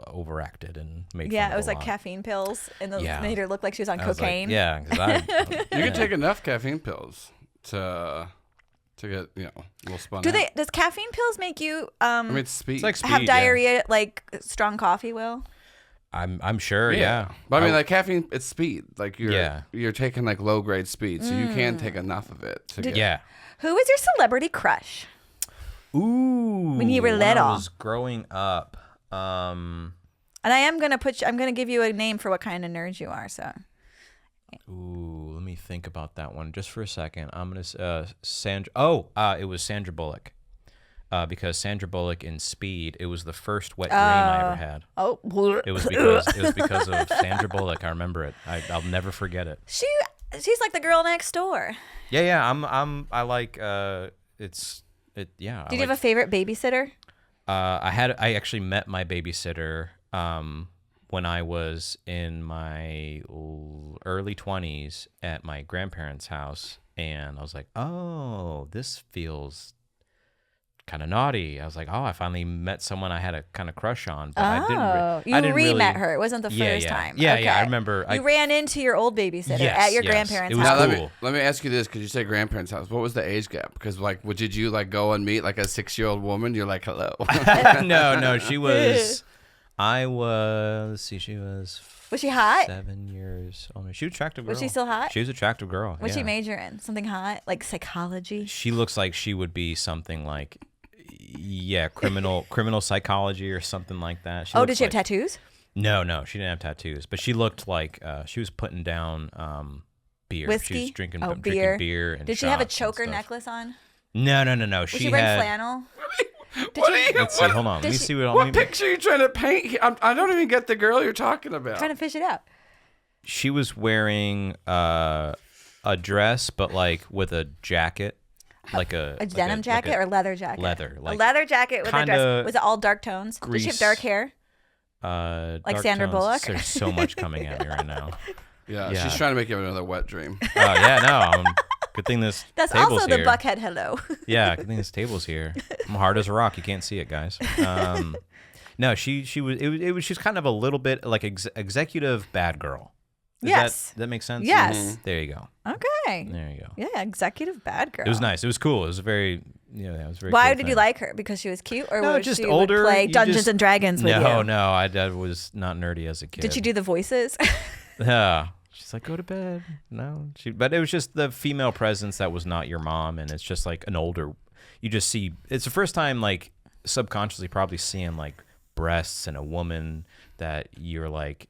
overacted and made fun of it was a like lot. caffeine pills, and made her look like she was on cocaine. Because you can take enough caffeine pills to get a little spun. Does caffeine pills make you it's speed. It's like speed, have diarrhea like strong coffee will? I'm sure, yeah. But I mean, like caffeine, it's speed. Like you're taking like low grade speed, so you can't take enough of it. Who was your celebrity crush? Ooh, when you were little. When I was growing up. And I'm gonna give you a name for what kind of nerd you are. So. Ooh, let me think about that one just for a second. I'm gonna Sandra. It was Sandra Bullock. Because Sandra Bullock in Speed, it was the first wet dream I ever had. Oh, it was because of Sandra Bullock. I remember it. I'll never forget it. She's like the girl next door. Yeah. I like it's. Did you have a favorite babysitter? I actually met my babysitter when I was in my early 20s at my grandparents' house, and I was like, oh, this feels kind of naughty. I was like, oh, I finally met someone I had a kind of crush on. But I didn't re-met her. It wasn't the first time. Yeah, okay. I remember. You ran into your old babysitter at your grandparents' it was house. Cool. Let me ask you this, because you say grandparents' house. What was the age gap? Because did you like go and meet like a 6-year-old woman? You're like, hello. No, she was. She was. Was she hot? 7 years older. She was an attractive girl. Was she still hot? She was an attractive girl. What'd she major in? Something hot? Like psychology? She looks like she would be something like, criminal psychology or something like that. Did she have tattoos? No, she didn't have tattoos. But she looked like she was putting down beer. Whiskey? She was drinking beer and did she have a choker necklace on? No. Was she wearing flannel? Let's see. Hold on. Let me see what picture are you trying to paint? I don't even get the girl you're talking about. I'm trying to fish it out. she was wearing a dress, but like with a jacket, like a denim jacket or leather jacket. Leather, like a leather jacket with a dress. Was it all dark tones? Did she have dark hair? Like dark Sandra tones. Bullock? There's so much coming at me right now. Yeah, she's trying to make you have another wet dream. Oh yeah, no. Good thing this That's table's also the here. Buckhead hello. Yeah, good thing this table's here. I'm hard as a rock. You can't see it, guys. No, she was she's kind of a little bit like executive bad girl. Does that make sense? Yes. Mm-hmm. There you go. Okay. There you go. Yeah, executive bad girl. It was nice. It was cool. It was very it was very. Why cool did thing. you like her? Because she was cute, or No, was just she older. would play You Dungeons just- and Dragons with you? No, I was not nerdy as a kid. Did she do the voices? Yeah. She's like, go to bed. No, but it was just the female presence that was not your mom, and it's just like an older. You just see. It's the first time, like subconsciously, probably seeing like breasts and a woman that you're like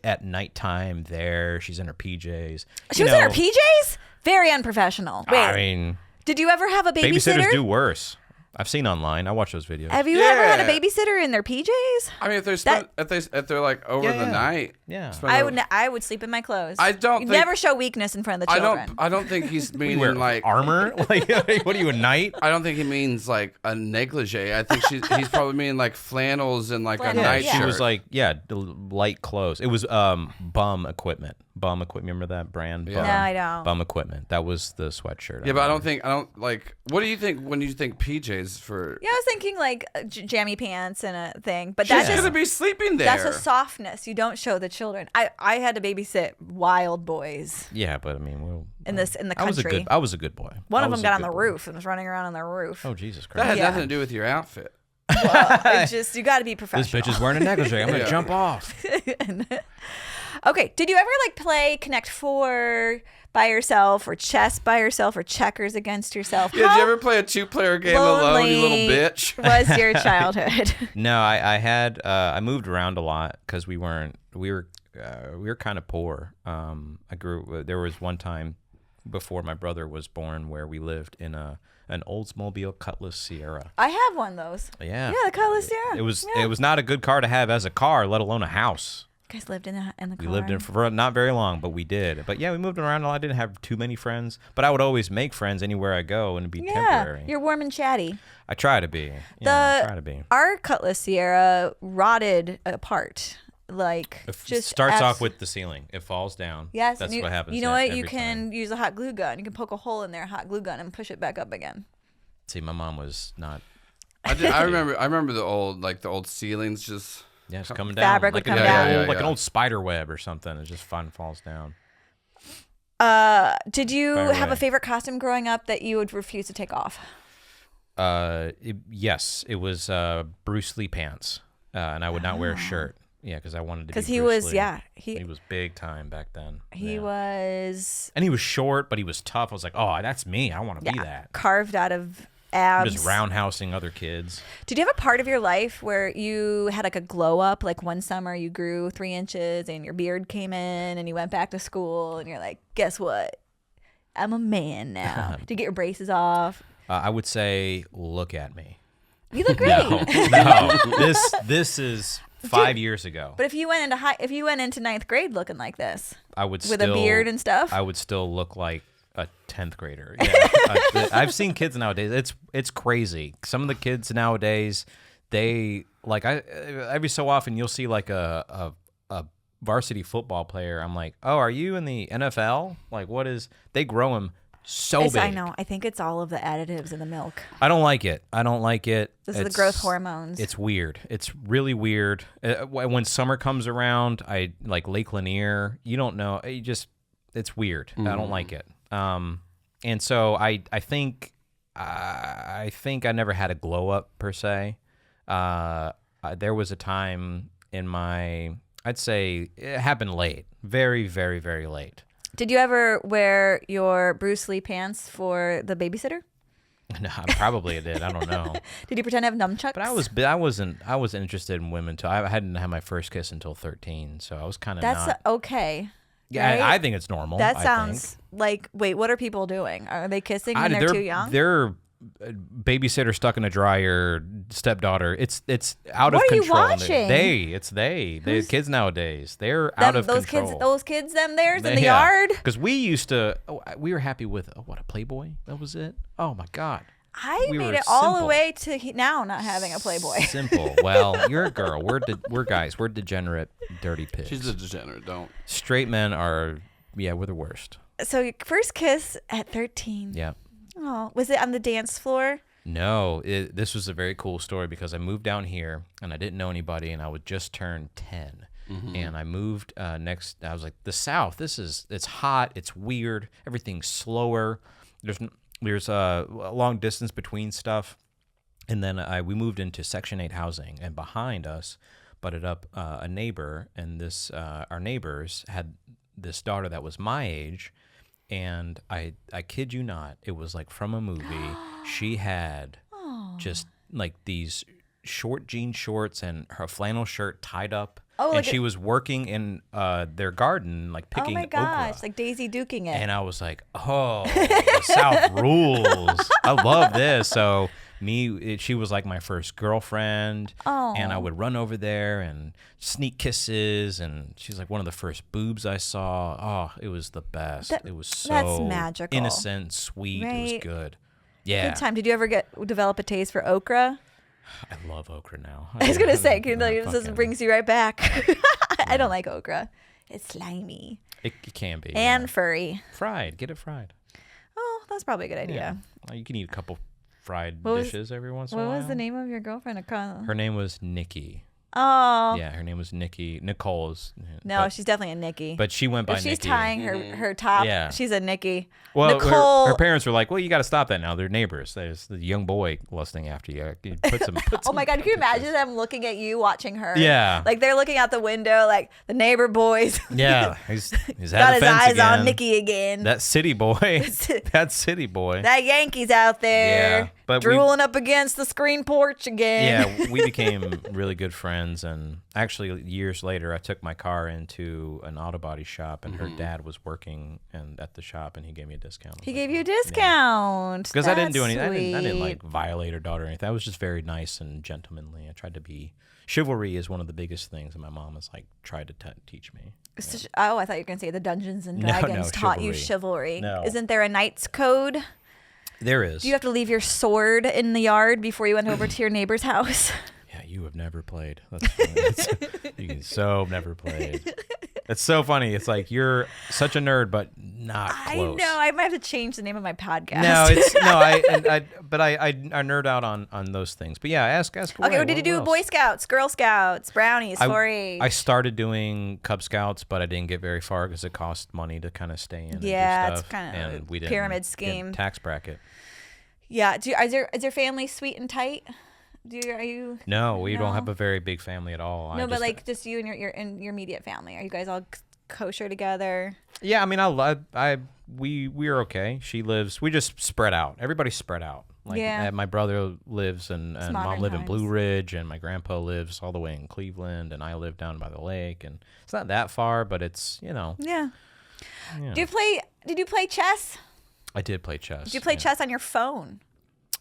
at nighttime. There, she's in her PJs. She was in her PJs. Very unprofessional. Wait, I mean, did you ever have a babysitter? babysitters do worse. I've seen online. I watch those videos. Have you ever had a babysitter in their PJs? I mean, if they're like over the night. Yeah. I would sleep in my clothes. I don't. You think, never show weakness in front of the children. I don't think he's You wear meaning like armor. Like, what are you, a knight? I don't think he means like a negligee. I think he's probably meaning like flannels and like Flannel, a night yeah. She shirt. was like, light clothes. It was bum equipment. Bum equipment. Remember that brand? Yeah. No, I don't. Bum equipment. That was the sweatshirt. Yeah, but I don't like. What do you think when you think PJs for? Yeah, I was thinking like jammy pants and a thing, but She's that's just gonna be sleeping there. that's a softness. You don't show the children. I had to babysit wild boys Yeah, but I mean, in the country. I was a good boy. One I of was them a got on good the boy. roof and was running around on the roof. Oh Jesus that Christ! had Yeah. nothing to do with your outfit. It's just you got to be This professional. bitch is wearing a negligee. I'm gonna Yeah. jump off. Okay, did you ever like play Connect Four by yourself, or chess by yourself, or checkers against yourself? Yeah, did you ever play a 2-player game alone, you little bitch? Was your childhood? No, I had I moved around a lot because we were kind of poor. There was one time before my brother was born where we lived in an Oldsmobile Cutlass Sierra. I have one of those. Yeah. Yeah, the Cutlass Sierra. It was not a good car to have as a car, let alone a house. You guys lived in the car. We lived in for not very long, but we did. But yeah, we moved around a lot. I didn't have too many friends, but I would always make friends anywhere I go and it'd be temporary. You're warm and chatty. I try to be. Yeah, I try to be. Our Cutlass Sierra rotted apart. Like It just starts off with the ceiling. It falls down. Yes, That's and what happens. You know what? every You can time. use a hot glue gun. You can poke a hole in there, hot glue gun, and push it back up again. See, my mom was not. I remember the old ceilings just. Yeah, it's coming down. Fabric like would come down. Like an old spider web or something. It just falls down. Did you Fire have away. a favorite costume growing up that you would refuse to take off? Yes, it was Bruce Lee pants, and I would not wear a shirt. Yeah, because I wanted to. Because be he Bruce was, Lee. yeah, He was big time back then. he Yeah. was And he was short, but he was tough. I was like, oh, that's me. I want to be that. carved out of I'm abs. just roundhousing other kids. Did you have a part of your life where you had like a glow up? Like one summer you grew 3 inches and your beard came in and you went back to school and you're like, guess what? I'm a man now. Did you get your braces off? I would say, look at me. You look great. No, this is 5 years ago. But if you went into ninth grade looking like this, I would with still, a beard and stuff, I would still look like a 10th grader. Yeah. I've seen kids nowadays. It's crazy. Some of the kids nowadays, they like every so often you'll see like a varsity football player. I'm like, oh, are you in the NFL? Like, what is? They grow them so big. I know. I think it's all of the additives in the milk. I don't like it. This is the growth hormones. It's weird. It's really weird. When summer comes around, I like Lake Lanier. You don't know. It's weird. I don't like it. And so I think I never had a glow up per se. There was a time in I'd say it happened late, very, very, very late. Did you ever wear your Bruce Lee pants for the babysitter? No, probably I did. I don't know. Did you pretend to have nunchucks? But I wasn't interested in women till I hadn't had my first kiss until 13. So I was kind of That's okay. Yeah, right? I think it's normal. That I sounds think. like, wait, what are people doing? Are they kissing when they're too young? They're babysitter stuck in a dryer, stepdaughter. It's out of What are you control. watching? The kids nowadays. They're out of control. Those kids, theirs in the yard. Because we were happy with a Playboy. That was it. Oh my God. We made it all the way to now not having a Playboy. Simple. Well, you're a girl. We're guys. We're degenerate, dirty pigs. She's a degenerate. Don't. Straight men are. Yeah, we're the worst. So your first kiss at 13. Yeah. Oh, was it on the dance floor? No, this was a very cool story because I moved down here and I didn't know anybody and I would just turn 10. And I moved next. I was like, the South. It's hot. It's weird. Everything's slower. There's a long distance between stuff. And then we moved into Section 8 housing, and behind us butted up a neighbor, and our neighbors had this daughter that was my age, and I kid you not, it was like from a movie. She had just like these short jean shorts and her flannel shirt tied up. Oh, and she was working in their garden, like picking okra. Oh my gosh, like Daisy Duking it. And I was like, oh, the South rules. I love this. So she was like my first girlfriend. Oh. And I would run over there and sneak kisses. And she's like one of the first boobs I saw. Oh, it was the best. It was so that's magical. Innocent, sweet. Right? It was good. Yeah. Good time. Did you ever develop a taste for okra? I love okra now. I was going to say, this brings you right back. I don't like okra. It's slimy. It can be. And furry. Fried. Get it fried. Oh, that's probably a good idea. Yeah. You can eat a couple fried dishes every once in a while. What was the name of your girlfriend? Her name was Nikki. Oh. Yeah, her name was Nikki. Nicole's. No, she's definitely a Nikki. But she went by if Nikki. she's tying her top, she's a Nikki. Well, Nicole. her parents were like, well, you got to stop that now. They're neighbors. There's the young boy lusting after you. Oh my God, can you imagine them looking at you watching her? Yeah. Like they're looking out the window like the neighbor boys. Yeah. He's got at his the fence eyes again. on Nikki again. That city boy. That city boy. That Yankee's out there. Yeah, but drooling up against the screen porch again. Yeah, we became really good friends, and actually years later I took my car into an auto body shop, and her dad was working at the shop, and he gave me a discount. He gave you a discount. Because I didn't do anything. Sweet. I didn't like violate her daughter or anything. I was just very nice and gentlemanly. I tried to be. Chivalry is one of the biggest things that my mom has like tried to teach me. Yeah. Oh, I thought you were going to say the Dungeons and Dragons taught you chivalry. No. Isn't there a knight's code? There is. Do you have to leave your sword in the yard before you went over to your neighbor's house? Yeah, you have never played. That's funny. You never played. It's so funny. It's like you're such a nerd, but not close. I know. I might have to change the name of my podcast. No, I nerd out on those things. But yeah, ask away. Okay, what did you do? Boy Scouts, Girl Scouts, Brownies, 4-H. I started doing Cub Scouts, but I didn't get very far because it cost money to kind of stay in. Yeah, and do stuff, it's kind of and we didn't pyramid get scheme. Tax bracket. Yeah. Is your family sweet and tight? Are you? No, we don't have a very big family at all. No, but like just you and your immediate family. Are you guys all kosher together? Yeah, I mean, we are okay. We just spread out. Everybody's spread out. Like my brother lives and mom live in Blue Ridge, and my grandpa lives all the way in Cleveland, and I live down by the lake, and it's not that far, but it's Yeah. Yeah. Did you play chess? I did play chess. Did you play chess on your phone?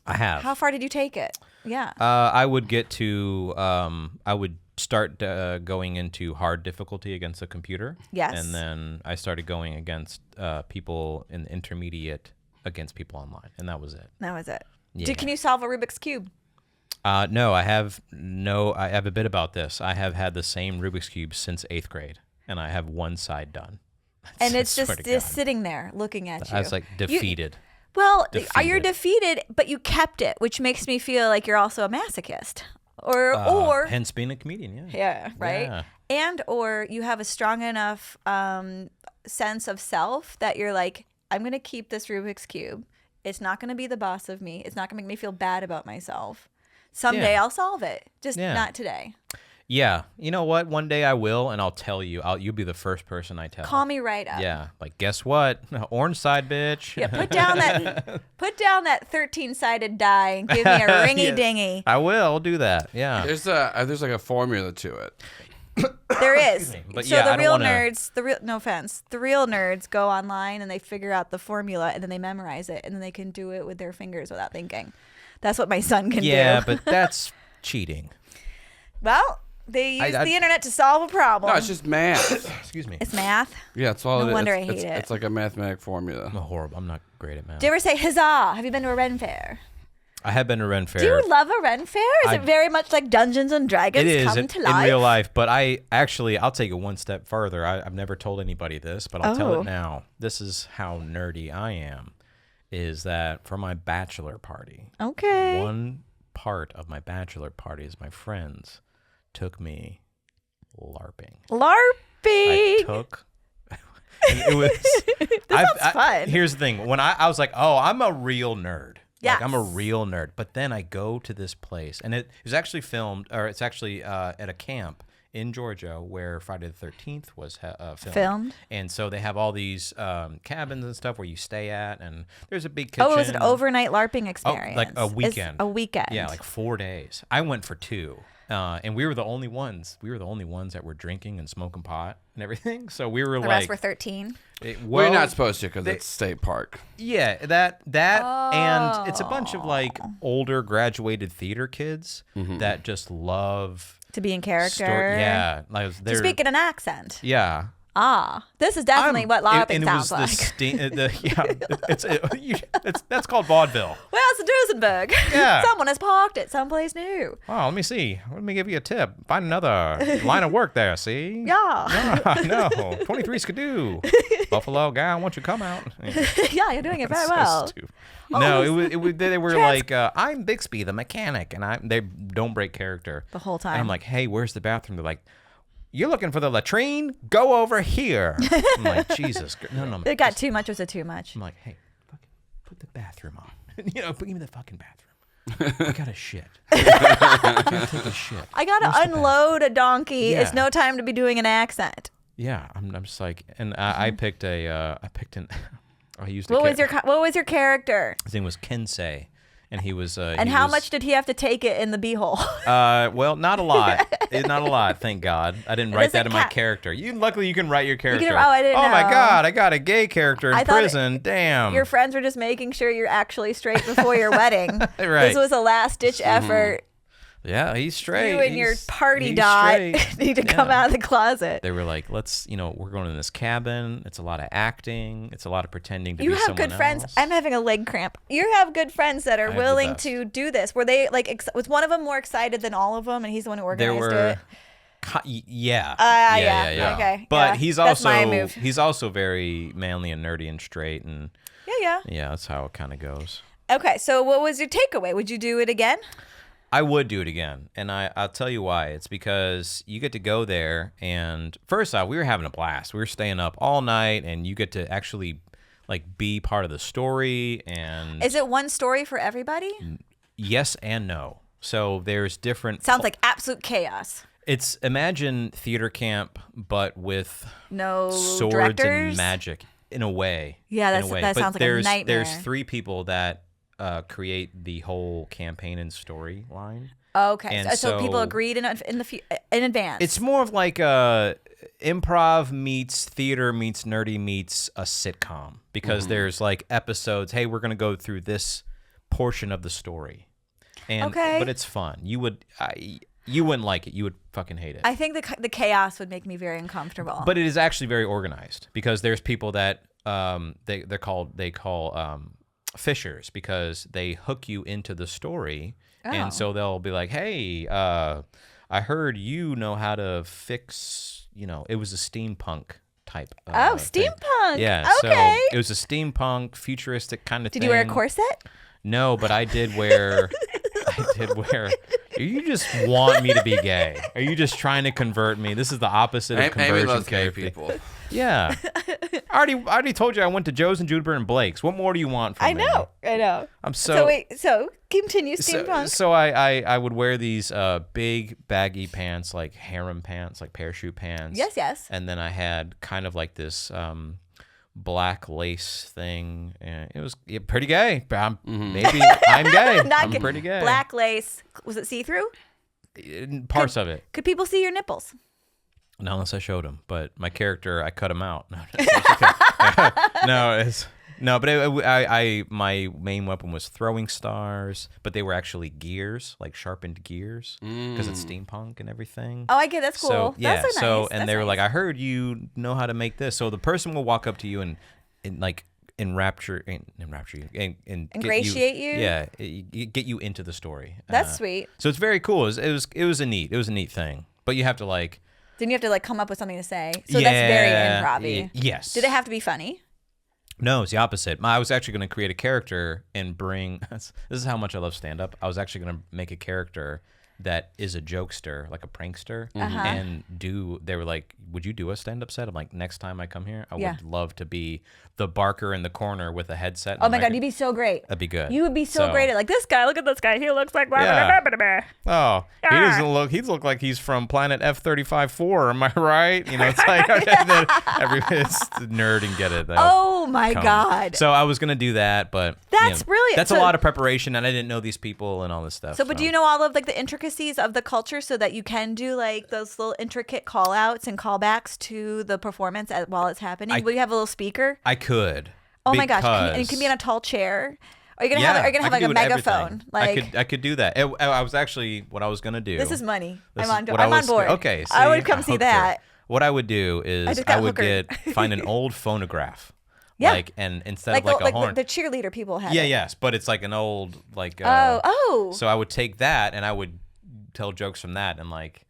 I have. How far did you take it? Yeah. I would get to. I would start going into hard difficulty against the computer. Yes. And then I started going against people in the intermediate against people online, and that was it. Yeah. Can you solve a Rubik's Cube? No, I have a bit about this. I have had the same Rubik's Cube since 8th grade, and I have one side done. And it's just sitting there looking at you. I was like defeated. You're defeated, but you kept it, which makes me feel like you're also a masochist. Or hence being a comedian, yeah. Yeah, right? Yeah. And or you have a strong enough sense of self that you're like, I'm going to keep this Rubik's Cube. It's not going to be the boss of me. It's not going to make me feel bad about myself. Someday I'll solve it, just not today. Yeah. You know what? One day I will, and I'll tell you. You'll be the first person I tell. Call me right up. Yeah. Like, guess what? Orange side, bitch. Yeah, put down that 13-sided die and give me a ringy dingy. I will do that. Yeah. There's like a formula to it. There is. But so yeah, the I don't real wanna- nerds, no offense, the real nerds go online and they figure out the formula and then they memorize it and then they can do it with their fingers without thinking. That's what my son can do. Yeah, but that's cheating. Well, they use the internet to solve a problem. No, it's just math. Excuse me. It's math. Yeah, it's all No it is. wonder I hate it. It's like a mathematic formula. I'm horrible. I'm not great at math. Do you ever say huzzah? Have you been to a Ren Fair? I have been to Ren Fair. Do you love a Ren Fair? Is it very much like Dungeons and Dragons It is come to life? in real life, but I'll take it one step further. I've never told anybody this, but I'll tell Oh. it now. This is how nerdy I am, is that for my bachelor party, Okay. one part of my bachelor party is my friends took me LARPing. LARPing. I took... and it was... sounds fun. Here's the thing. When I was like, oh, I'm a real nerd. Like, I'm a Yes. real nerd. But then I go to this place, and it was actually filmed, or it's actually at a camp in Georgia where Friday the 13th was filmed. And so they have all these cabins and stuff where you stay at, and there's a big kitchen. Oh, it was an overnight LARPing experience. Like a weekend. A weekend. Yeah, like 4 days. I went for 2. And we were the only ones. We were the only ones that were drinking and smoking pot and everything. So we were the like, rest were 13. Well, you're not supposed to because it's state park. Yeah, that and it's a bunch of like older graduated theater kids that just love To be in character. Yeah, like To they're speak in an accent. yeah. This is definitely what LARPing sounds like. That's called vaudeville. Where's the Duesenberg? Yeah. Someone has parked it someplace new. Oh, let me see. Let me give you a tip. Find another line of work there. See? Yeah. I know. 23 Skidoo. Buffalo guy, won't you come out? Yeah, you're doing it very So well. stupid. No, it was they were like, I'm Bixby the mechanic, and they don't break character The whole time. And I'm like, hey, where's the bathroom? They're like, you're looking for the latrine? Go over here. I'm like, Jesus, no. It got too much. Was it too much? I'm like, hey, fucking put the bathroom on. Give me the fucking bathroom. I gotta shit. I gotta take a shit. I gotta unload a donkey. Yeah. It's no time to be doing an accent. Yeah, I'm just like, and I picked I used What was your character? His name was Kensei, and he was. And how much did he have to take it in the beehole? Well, not a lot. Not a lot, thank God. I didn't write that in my cat- character. Luckily, you can write your character. I didn't know. Oh my God, I got a gay character in I thought prison. Damn. Your friends were just making sure you're actually straight before your wedding. Right. This was a last ditch effort. Yeah, he's straight. You and your party he's dot straight. need to come out of the closet. They were like, let's, we're going to this cabin. It's a lot of acting. It's a lot of pretending to You be have someone good friends. else. I'm having a leg cramp. You have good friends that are have the willing best. to do this. Were they like? Was one of them more excited than all of them, and he's the one who There organized were, it? yeah. Yeah. Okay. But yeah. he's That's my also move. he's also very manly and nerdy and straight, and Yeah. yeah, that's how it kind of goes. Okay. So, what was your takeaway? Would you do it again? I would do it again, and I'll tell you why. It's because you get to go there, and first off, we were having a blast. We were staying up all night, and you get to actually like be part of the story. And Is it one story for everybody? yes and no. So there's different. Sounds like absolute chaos. It's imagine theater camp, but with No swords directors? and magic in a way. Yeah, in a way. that But sounds like a nightmare. There's 3 people that create the whole campaign and storyline. Okay. And So people so- agreed in advance. It's more of like improv meets theater meets nerdy meets a sitcom, because there's like episodes. Hey, we're gonna go through this portion of the story, and Okay. but it's fun. You wouldn't like it. You would fucking hate it. I think the chaos would make me very uncomfortable. But it is actually very organized, because there's people that they call fishers, because they hook you into the story. Oh. And so they'll be like, hey, I heard you know how to fix, it was a steampunk type thing. Steampunk. Yeah, Okay. so it was a steampunk, futuristic kind of thing. Did you wear a corset? No, but I did wear, you just want me to be gay? Are you just trying to convert me? This is the opposite of Amy conversion loves gay therapy. people. Yeah. I already told you I went to Joe's and Juniper and Blake's. What more do you want from me? I know. I'm So continue steampunk. So I would wear these big baggy pants, like harem pants, like parachute pants. Yes. And then I had kind of like this black lace thing, and it was pretty gay. Maybe I'm gay. I'm pretty gay. Black lace. Was it see-through? Parts of it. Could people see your nipples? Not unless I showed him. But my character, I cut him out. My main weapon was throwing stars, but they were actually gears, like sharpened gears, because it's steampunk and everything. Oh, I get it. That's cool. So, yeah. That's so nice. They were like, I heard you know how to make this. So the person will walk up to you and like enrapture you and Ingratiate you? Yeah, get you into the story. That's sweet. So it's very cool. It was a neat thing. But you have to like. Then you have to like come up with something to say. So that's very improv-y. Yes. Did it have to be funny? No, it's the opposite. I was actually going to create a character and bring. This is how much I love stand-up. I was actually going to make a character that is a jokester, like a prankster, and they were like, would you do a stand-up set? I'm like, next time I come here, I would love to be the barker in the corner with a headset. Oh my God, you'd be so great. That'd be good. You would be so great at like, this guy, look at this guy. He looks like... Oh, he doesn't look... He looks like he's from planet F-35-4. Am I right? You know, it's like... it's nerd and get it. Oh my God. So I was going to do that, but... That's brilliant. That's a lot of preparation, and I didn't know these people and all this stuff. But do you know all of like the intricacies of the culture so that you can do like those little intricate call outs and callbacks to the performance while it's happening? Will you have a little speaker? I could. Oh my gosh. And you can be in a tall chair. Are you gonna have like a megaphone? Like I could do that. I was actually what I was gonna do. This is money. I'm on board. Okay. See, I would come see that. What I would do is I would find an old phonograph. Yeah. Like and instead of like a horn. The cheerleader people have. Yeah, yes, but it's like an old like. So I would take that and I would tell jokes from that and like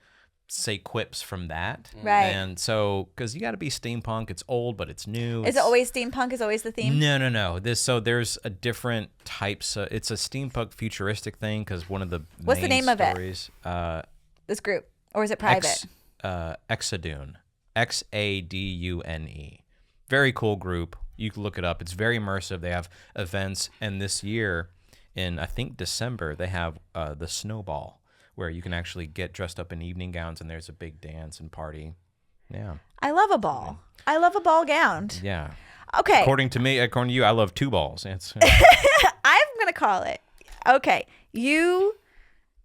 say quips from that. Right. And so because you got to be steampunk, it's old but it's new. Is it always steampunk? Is always the theme? No. There's a different types. It's a steampunk futuristic thing because one of the what's main the name stories, of it? This group, or is it private? Exadune, Xadune. Very cool group. You can look it up. It's very immersive. They have events, and this year, in I think December, they have the Snowball, where you can actually get dressed up in evening gowns, and there's a big dance and party. Yeah. I love a ball. I love a ball gown. Yeah. Okay. According to you, I love two balls. It's, I'm gonna call it. Okay. You.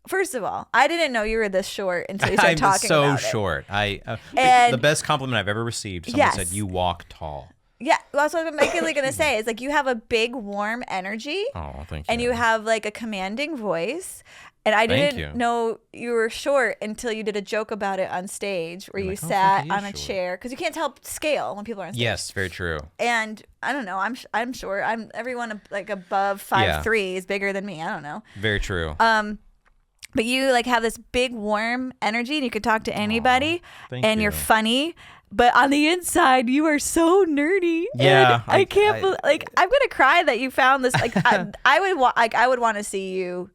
First of all, I didn't know you were this short until you started talking about it. I'm so short. The best compliment I've ever received. Someone said you walk tall. Yeah, well, that's what I'm basically going to say. Is like you have a big, warm energy. Oh, thank you. And you have like a commanding voice. And I didn't know you were short until you did a joke about it on stage where you sat on a chair. Because you can't tell scale when people are on stage. Yes, very true. And I don't know. I'm short. Everyone like above 5'3" is bigger than me. I don't know. Very true. But you like have this big, warm energy and you could talk to anybody. And you're funny. But on the inside, you are so nerdy. Yeah, and I can't believe. Like, I'm gonna cry that you found this. Like, I would want to see you,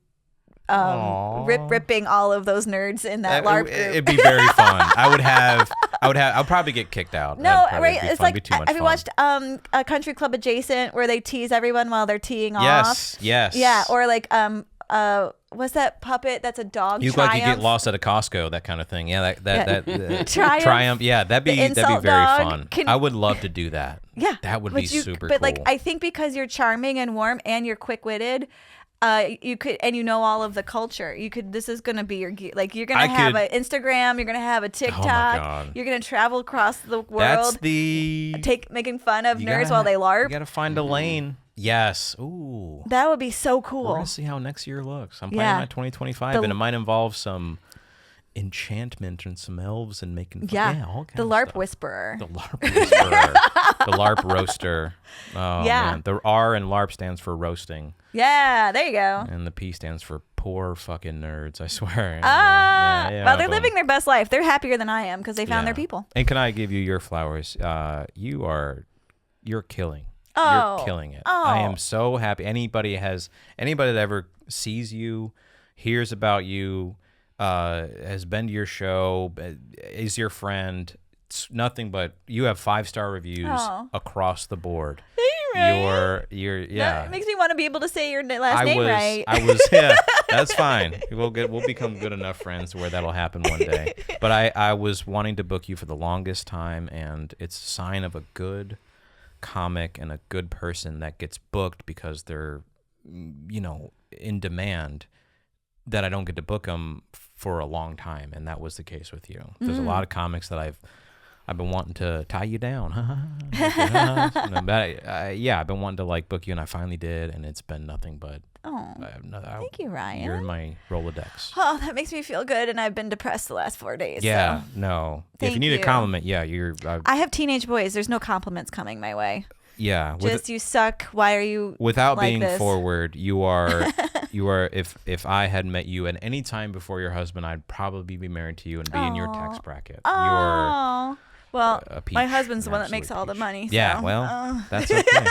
ripping all of those nerds in that LARP group. It'd be very fun. I'd probably get kicked out. No, right? It's like, have you watched a Country Club Adjacent where they tease everyone while they're teeing off? Yes. Yeah, or like what's that puppet? That's a dog. You Triumph. Like you get lost at a Costco, that kind of thing. Yeah, that Triumph. Yeah, that'd be very fun. I would love to do that. Yeah, that would be super cool. But like, I think because you're charming and warm and you're quick-witted, you could, and you know all of the culture. You could. This is gonna be your like. You're gonna have an Instagram. You're gonna have a TikTok. Oh my God. You're gonna travel across the world. That's making fun of nerds while they LARP. You gotta find a lane. Yes. Ooh. That would be so cool. We're gonna see how next year looks. I'm planning my 2025, and it might involve some enchantment and some elves and making fun. All kinds the of LARP stuff. whisperer. The LARP whisperer. The LARP roaster. Oh man. The R in LARP stands for roasting. Yeah, there you go. And the P stands for poor fucking nerds, I swear. Well, they're living their best life. They're happier than I am because they found their people. And can I give you your flowers? You're killing. Oh. You're killing it. Oh. I am so happy. Anybody that ever sees you, hears about you, has been to your show, is your friend, it's nothing but you have 5-star reviews across the board. Right. You're That makes me want to be able to say your last name right. That's fine. We'll become good enough friends where that'll happen one day. But I was wanting to book you for the longest time, and it's a sign of a good comic and a good person that gets booked because they're in demand. that I don't get to book them for a long time, and that was the case with you. There's a lot of comics that I've been wanting to tie you down. But I've been wanting to like book you, and I finally did, and it's been nothing but. Oh, thank you, Ryan. You're in my Rolodex. Oh, that makes me feel good, and I've been depressed the last 4 days. Yeah, so. no. Thank if you need you. a compliment, yeah, you're. I have teenage boys. There's no compliments coming my way. Yeah, Just you suck. Why are you? Without like being this? forward, you are. If I had met you at any time before your husband, I'd probably be married to you and be in your tax bracket. You're Oh. Well, a peach, my husband's the an one that makes absolute all the peach. money. So. Yeah, well, that's okay.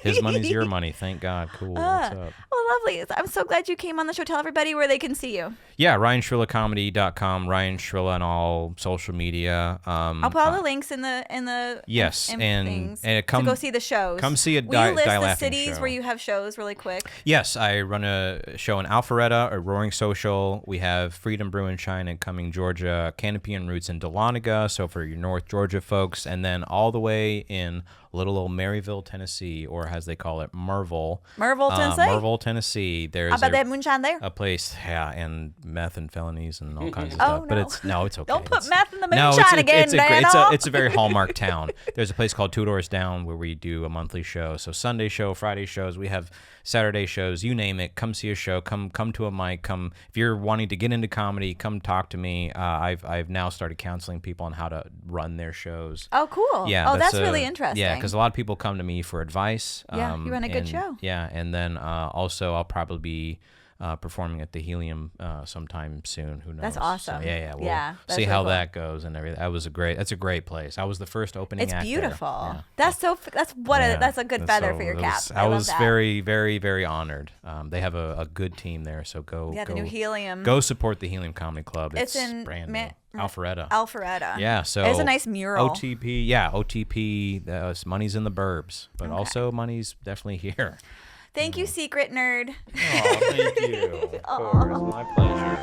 His money's your money. Thank God. Cool. What's up? Oh, lovely. I'm so glad you came on the show. Tell everybody where they can see you. Yeah, RyanSchrillacomedy.com, Ryan Schrilla on all social media. I'll put all the links in the yes, in and things and come to go see the shows. Come see a Will you list the laughing cities show. where you have shows really quick? Yes, I run a show in Alpharetta, a Roaring Social. We have Freedom Brew and Shine in Cumming, Georgia, Canopy and Roots in Dahlonega, so for your North Georgia folks, and then all the way in little old Maryville, Tennessee, or as they call it, Merville. Merville, Tennessee? Merville, Tennessee. There's I bet they have moonshine there. a place, and meth and felonies and all kinds of Oh, stuff. But no. it's okay. Don't put It's- meth in the no, moonshine again, it's a very Hallmark town. There's a place called Two Doors Down where we do a monthly show. So Sunday show, Friday shows, we have Saturday shows, you name it. Come see a show. Come to a mic. Come if you're wanting to get into comedy. Come talk to me. I've now started counseling people on how to run their shows. Oh, cool. Yeah. Oh, that's really interesting. Yeah, because a lot of people come to me for advice. Yeah, you run a good and- show. Yeah, and then also I'll probably be performing at the Helium sometime soon. Who knows? That's awesome. So, yeah. We'll Yeah, that's see really how cool. that goes and everything. That's a great place. I was the first opening It's act there. beautiful. Yeah. That's a good feather for your cap. I love was that. very, very, very honored. They have a good team there, so go. Yeah, the go, new Helium. Go support the Helium Comedy Club. It's in brand Ma- new. Alpharetta. Alpharetta. Yeah, so It's a nice mural. OTP, yeah, OTP. Money's in the burbs, but also money's definitely here. Thank you, Secret Nerd. Oh, thank you. Of course, my pleasure.